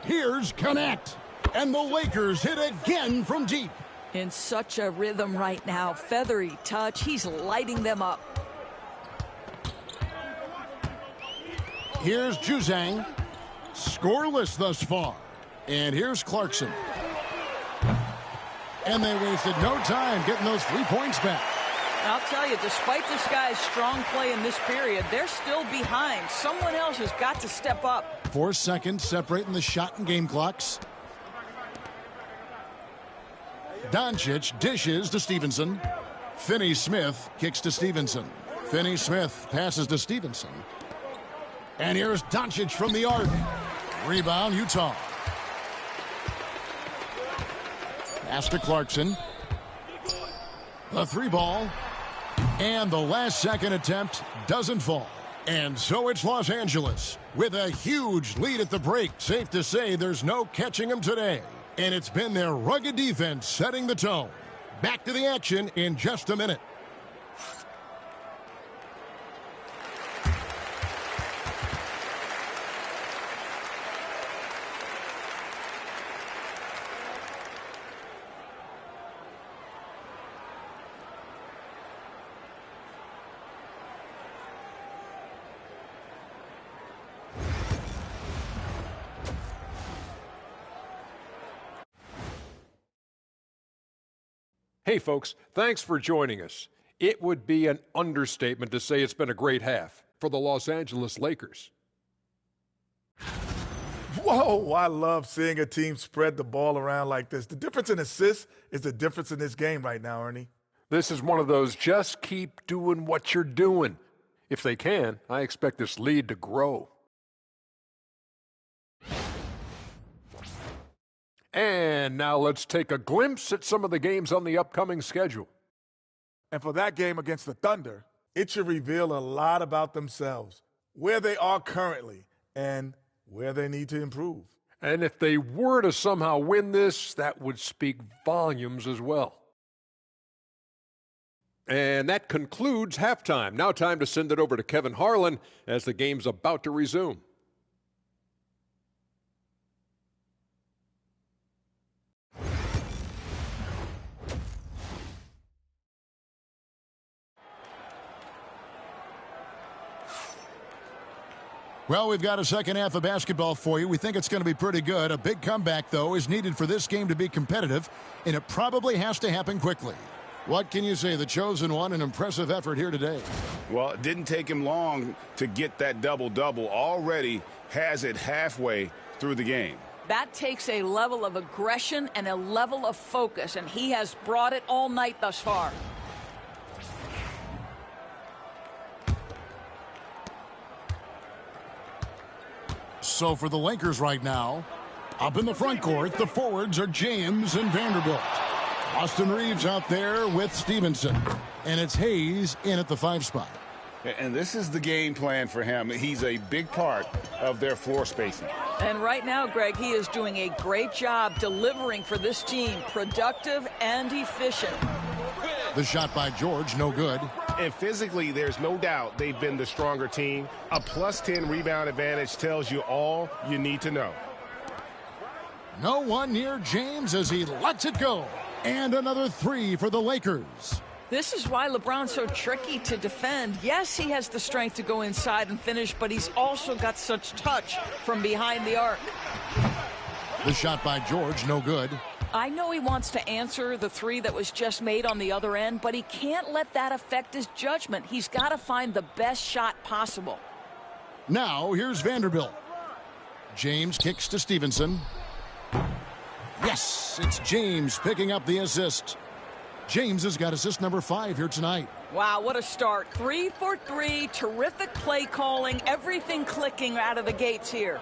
Here's Connect. And the Lakers hit again from deep. In such a rhythm right now. Feathery touch. He's lighting them up. Here's Juzang. Scoreless thus far. And here's Clarkson. And they wasted no time getting those 3 points back. I'll tell you, despite this guy's strong play in this period, they're still behind. Someone else has got to step up. 4 seconds separating the shot and game clocks. Doncic dishes to Stevenson. Finney-Smith kicks to Stevenson. Finney-Smith passes to Stevenson. And here's Doncic from the arc. Rebound, Utah. Pass to Clarkson. The 3 ball. And the last second attempt doesn't fall. And so it's Los Angeles with a huge lead at the break. Safe to say there's no catching them today. And it's been their rugged defense setting the tone. Back to the action in just a minute. Hey, folks, thanks for joining us. It would be an understatement to say it's been a great half for the Los Angeles Lakers. Whoa, I love seeing a team spread the ball around like this. The difference in assists is the difference in this game right now, Ernie. This is one of those just keep doing what you're doing. If they can, I expect this lead to grow. And now let's take a glimpse at some of the games on the upcoming schedule. And for that game against the Thunder, it should reveal a lot about themselves, where they are currently, and where they need to improve. And if they were to somehow win this, that would speak volumes as well. And that concludes halftime. Now time to send it over to Kevin Harlan as the game's about to resume. Well, we've got a second half of basketball for you. We think it's going to be pretty good. A big comeback, though, is needed for this game to be competitive, and it probably has to happen quickly. What can you say? The chosen one, an impressive effort here today. Well, it didn't take him long to get that double-double. Already has it halfway through the game. That takes a level of aggression and a level of focus, and he has brought it all night thus far. So for the Lakers right now, up in the front court, the forwards are James and Vanderbilt. Austin Reeves out there with Stevenson. And it's Hayes in at the 5 spot. And this is the game plan for him. He's a big part of their floor spacing. And right now, Greg, he is doing a great job delivering for this team, productive and efficient. The shot by George, no good. And physically, there's no doubt they've been the stronger team. A +10 rebound advantage tells you all you need to know. No one near James as he lets it go. And another 3 for the Lakers. This is why LeBron's so tricky to defend. Yes, he has the strength to go inside and finish, but he's also got such touch from behind the arc. The shot by George, no good. I know he wants to answer the 3 that was just made on the other end, but he can't let that affect his judgment. He's got to find the best shot possible. Now, here's Vanderbilt. James kicks to Stevenson. Yes, it's James picking up the assist. James has got assist number 5 here tonight. Wow, what a start. 3 for 3, terrific play calling, everything clicking out of the gates here.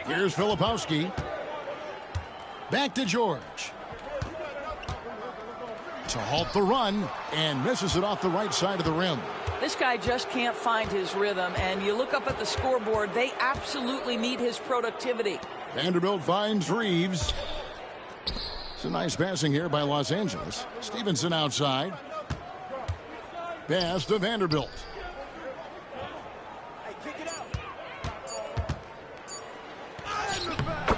Here's Filipowski. Back to George. To halt the run, and misses it off the right side of the rim. This guy just can't find his rhythm, and you look up at the scoreboard, they absolutely need his productivity. Vanderbilt finds Reeves. It's a nice passing here by Los Angeles. Stevenson outside. Pass to Vanderbilt.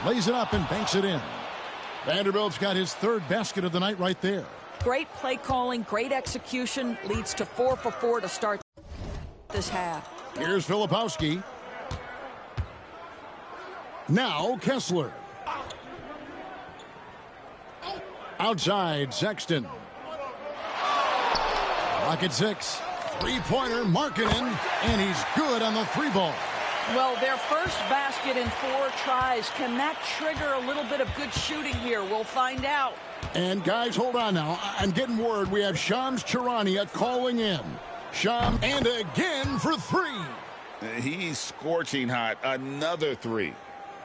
Lays it up and banks it in. Vanderbilt's got his 3rd basket of the night right there. Great play calling, great execution, leads to 4 for 4 to start this half. Here's Filipowski. Now Kessler. Outside, Sexton. Rocket 6. 3-pointer, Markkanen, and he's good on the 3 ball. Well, their first basket in 4 tries. Can that trigger a little bit of good shooting here? We'll find out. And guys, hold on now. I'm getting word we have Shams Charania calling in. Shams, and again for 3. He's scorching hot. Another 3.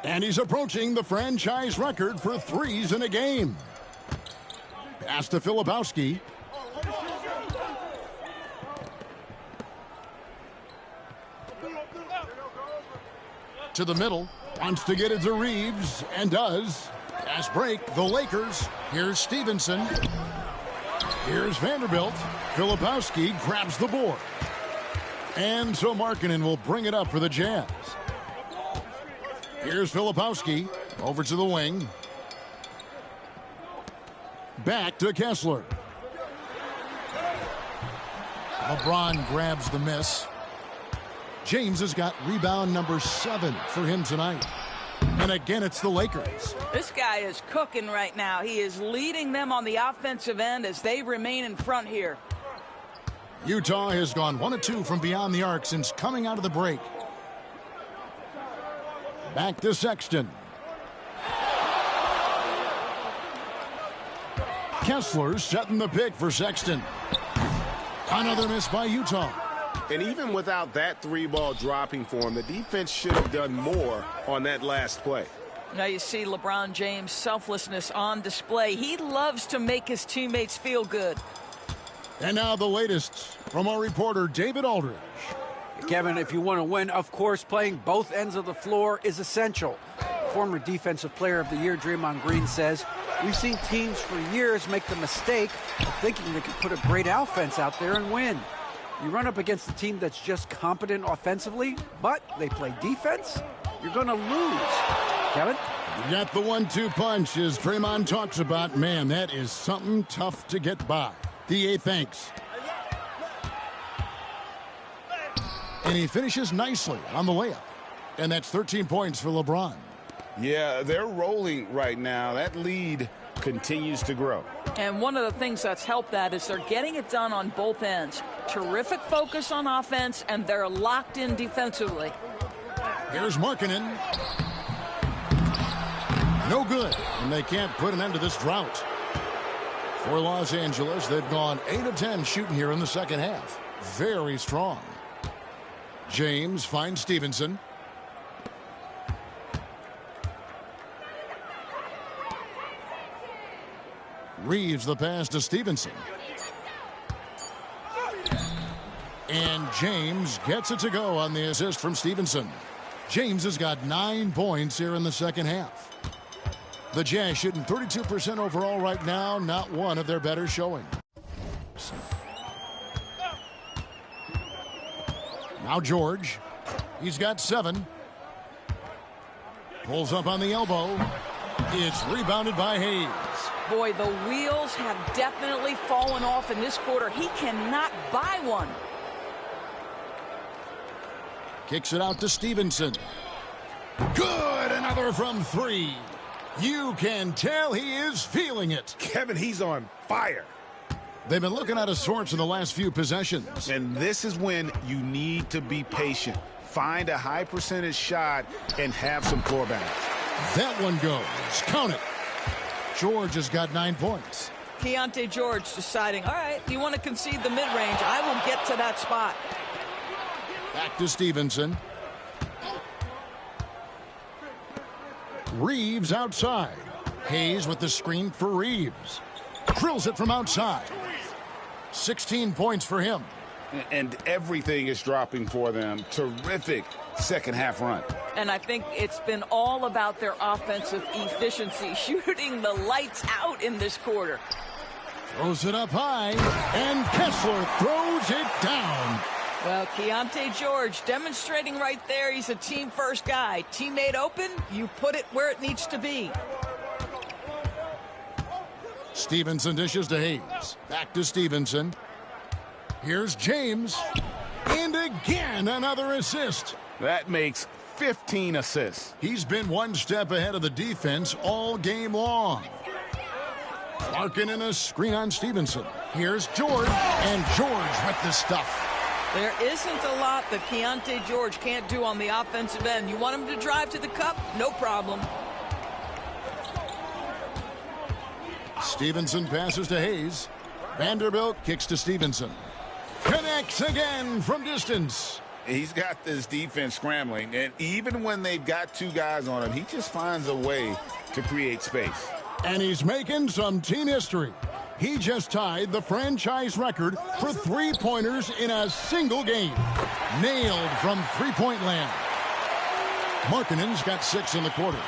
And he's approaching the franchise record for 3s in a game. Pass to Filipowski. To the middle. Wants to get it to Reeves, and does. Pass break, the Lakers. Here's Stevenson. Here's Vanderbilt. Filipowski grabs the board. And so Markkanen will bring it up for the Jazz. Here's Filipowski. Over to the wing. Back to Kessler. LeBron grabs the miss. James has got rebound number 7 for him tonight. And again, it's the Lakers. This guy is cooking right now. He is leading them on the offensive end as they remain in front here. Utah has gone 1 of 2 from beyond the arc since coming out of the break. Back to Sexton. Kessler setting the pick for Sexton. Another miss by Utah. And even without that 3-ball dropping for him, the defense should have done more on that last play. Now you see LeBron James' selflessness on display. He loves to make his teammates feel good. And now the latest from our reporter, David Aldridge. Kevin, if you want to win, of course, playing both ends of the floor is essential. Former Defensive Player of the Year Draymond Green says, we've seen teams for years make the mistake of thinking they could put a great offense out there and win. You run up against a team that's just competent offensively, but they play defense, you're going to lose. Kevin? You got the 1-2 punch, as Draymond talks about. Man, that is something tough to get by. DA thanks. And he finishes nicely on the layup. And that's 13 points for LeBron. Yeah, they're rolling right now. That lead continues to grow. And one of the things that's helped that is they're getting it done on both ends. Terrific focus on offense, and they're locked in defensively. Here's Markkanen. No good, and they can't put an end to this drought. For Los Angeles, they've gone 8 of 10 shooting here in the second half. Very strong. James finds Stevenson. Reeves the pass to Stevenson. And James gets it to go on the assist from Stevenson. James has got 9 points here in the second half. The Jazz shooting 32% overall right now, not one of their better showing. Now George. He's got 7. Pulls up on the elbow. It's rebounded by Hayes. Boy, the wheels have definitely fallen off in this quarter. He cannot buy one. Kicks it out to Stevenson. Good, another from 3. You can tell he is feeling it. Kevin, he's on fire. They've been looking out of sorts in the last few possessions. And this is when you need to be patient. Find a high percentage shot and have some floor balance. That one goes. Count it. George has got 9 points. Keontae George deciding, all right, you want to concede the mid-range, I will get to that spot. Back to Stevenson. Reeves outside. Hayes with the screen for Reeves. Drills it from outside. 16 points for him. And everything is dropping for them. Terrific second half run. And I think it's been all about their offensive efficiency, shooting the lights out in this quarter. Throws it up high, and Kessler throws it down. Well, Keontae George demonstrating right there he's a team-first guy. Teammate open, you put it where it needs to be. Stevenson dishes to Hayes. Back to Stevenson. Here's James. And again, another assist. That makes 15 assists. He's been one step ahead of the defense all game long. Markkanen a screen on Stevenson. Here's George, and George with the stuff. There isn't a lot that Keontae George can't do on the offensive end. You want him to drive to the cup? No problem. Stevenson passes to Hayes. Vanderbilt kicks to Stevenson. Connects again from distance. He's got this defense scrambling, and even when they've got 2 guys on him, he just finds a way to create space. And he's making some team history. He just tied the franchise record for 3-pointers in a single game. Nailed from three-point land. Markkanen's got 6 in the quarter.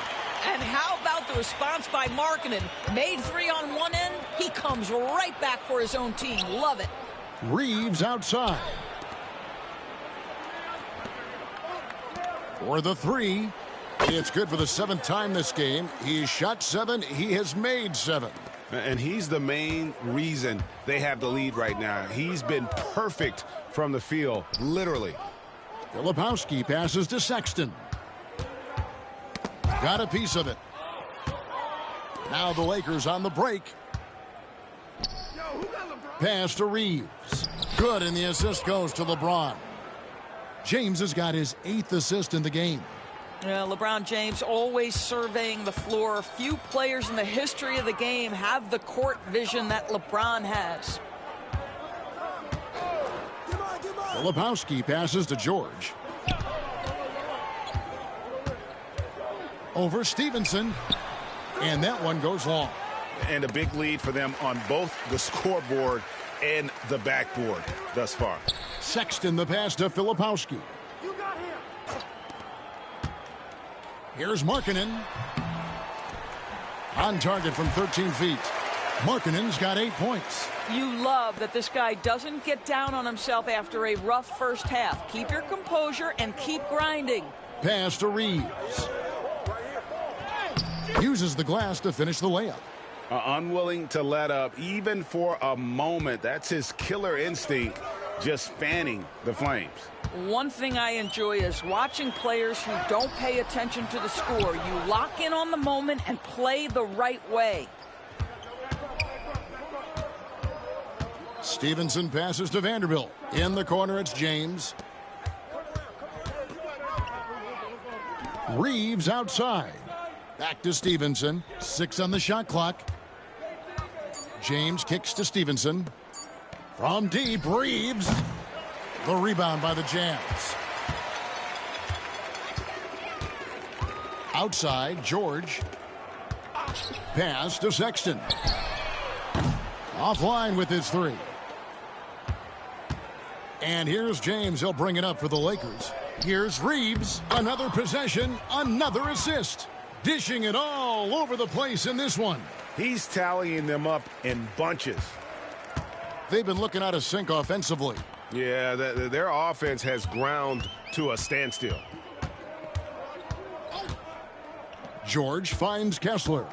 And how about the response by Markkanen? Made 3 on one end. He comes right back for his own team. Love it. Reeves outside. For the 3. It's good for the 7th time this game. He's shot 7. He has made 7. And he's the main reason they have the lead right now. He's been perfect from the field, literally. Filipowski passes to Sexton. Got a piece of it. Now the Lakers on the break. Pass to Reeves. Good, and the assist goes to LeBron. James has got his 8th assist in the game. LeBron James always surveying the floor. Few players in the history of the game have the court vision that LeBron has. Filipowski passes to George. Over Stevenson. And that one goes long. And a big lead for them on both the scoreboard and the backboard thus far. Sexton the pass to Filipowski. Here's Markkanen. On target from 13 feet. Markkanen's got 8 points. You love that this guy doesn't get down on himself after a rough first half. Keep your composure and keep grinding. Pass to Reeves. Uses the glass to finish the layup. Unwilling to let up even for a moment. That's his killer instinct, just fanning the flames. One thing I enjoy is watching players who don't pay attention to the score. You lock in on the moment and play the right way. Stevenson passes to Vanderbilt. In the corner, it's James. Reeves outside. Back to Stevenson. 6 on the shot clock. James kicks to Stevenson. From deep, Reeves. The rebound by the Jazz. Outside, George. Pass to Sexton. Offline with his 3. And here's James. He'll bring it up for the Lakers. Here's Reeves. Another possession, another assist. Dishing it all over the place in this one. He's tallying them up in bunches. They've been looking out of sync offensively. Yeah, their offense has ground to a standstill. George finds Kessler.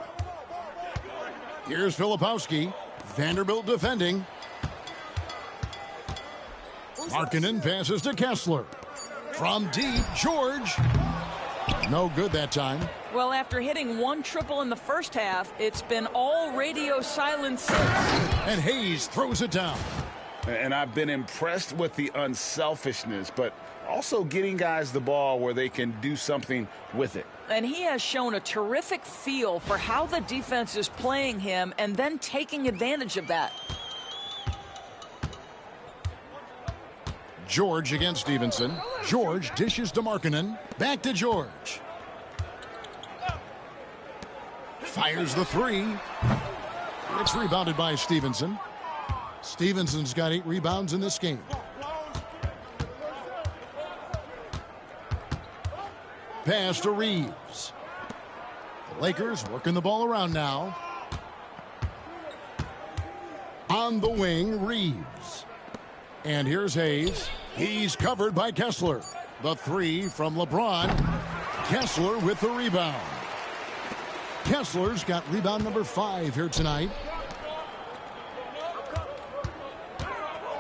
Here's Filipowski. Vanderbilt defending. Markkanen passes to Kessler. From deep, George. No good that time. Well, after hitting 1 triple in the first half, it's been all radio silence since. And Hayes throws it down. And I've been impressed with the unselfishness, but also getting guys the ball where they can do something with it. And he has shown a terrific feel for how the defense is playing him and then taking advantage of that. George against Stevenson. George dishes to Markkanen. Back to George. Fires the 3. It's rebounded by Stevenson. Stevenson's got 8 rebounds in this game. Pass to Reeves. The Lakers working the ball around now. On the wing, Reeves. And here's Hayes. He's covered by Kessler. The 3 from LeBron. Kessler with the rebound. Kessler's got rebound number 5 here tonight.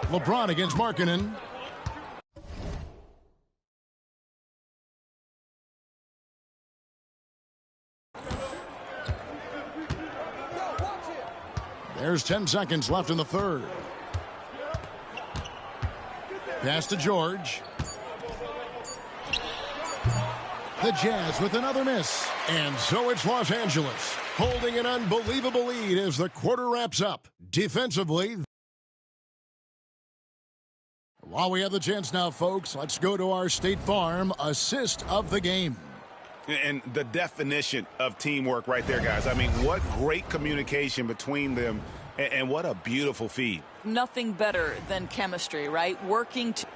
LeBron against Markkanen. There's 10 seconds left in the third. Pass to George. The Jazz with another miss. And so it's Los Angeles holding an unbelievable lead as the quarter wraps up. Defensively. While we have the chance now, folks, let's go to our State Farm assist of the game. And the definition of teamwork right there, guys. I mean, what great communication between them, and what a beautiful feed. Nothing better than chemistry, right? Working to...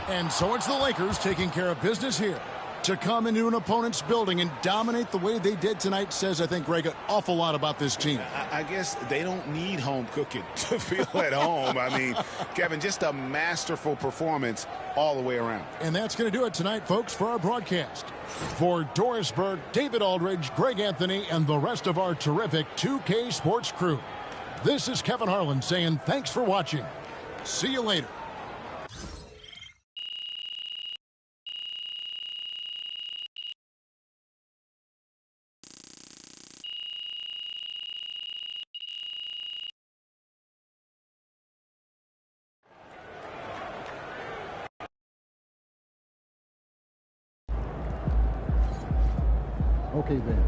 And so it's the Lakers taking care of business here. To come into an opponent's building and dominate the way they did tonight says, I think, Greg, an awful lot about this team. I guess they don't need home cooking to feel at home. I mean, Kevin, just a masterful performance all the way around. And that's going to do it tonight, folks, for our broadcast. For Doris Burke, David Aldridge, Greg Anthony, and the rest of our terrific 2K Sports crew, this is Kevin Harlan saying thanks for watching. See you later. Okay then,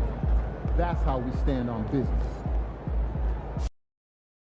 that's how we stand on business.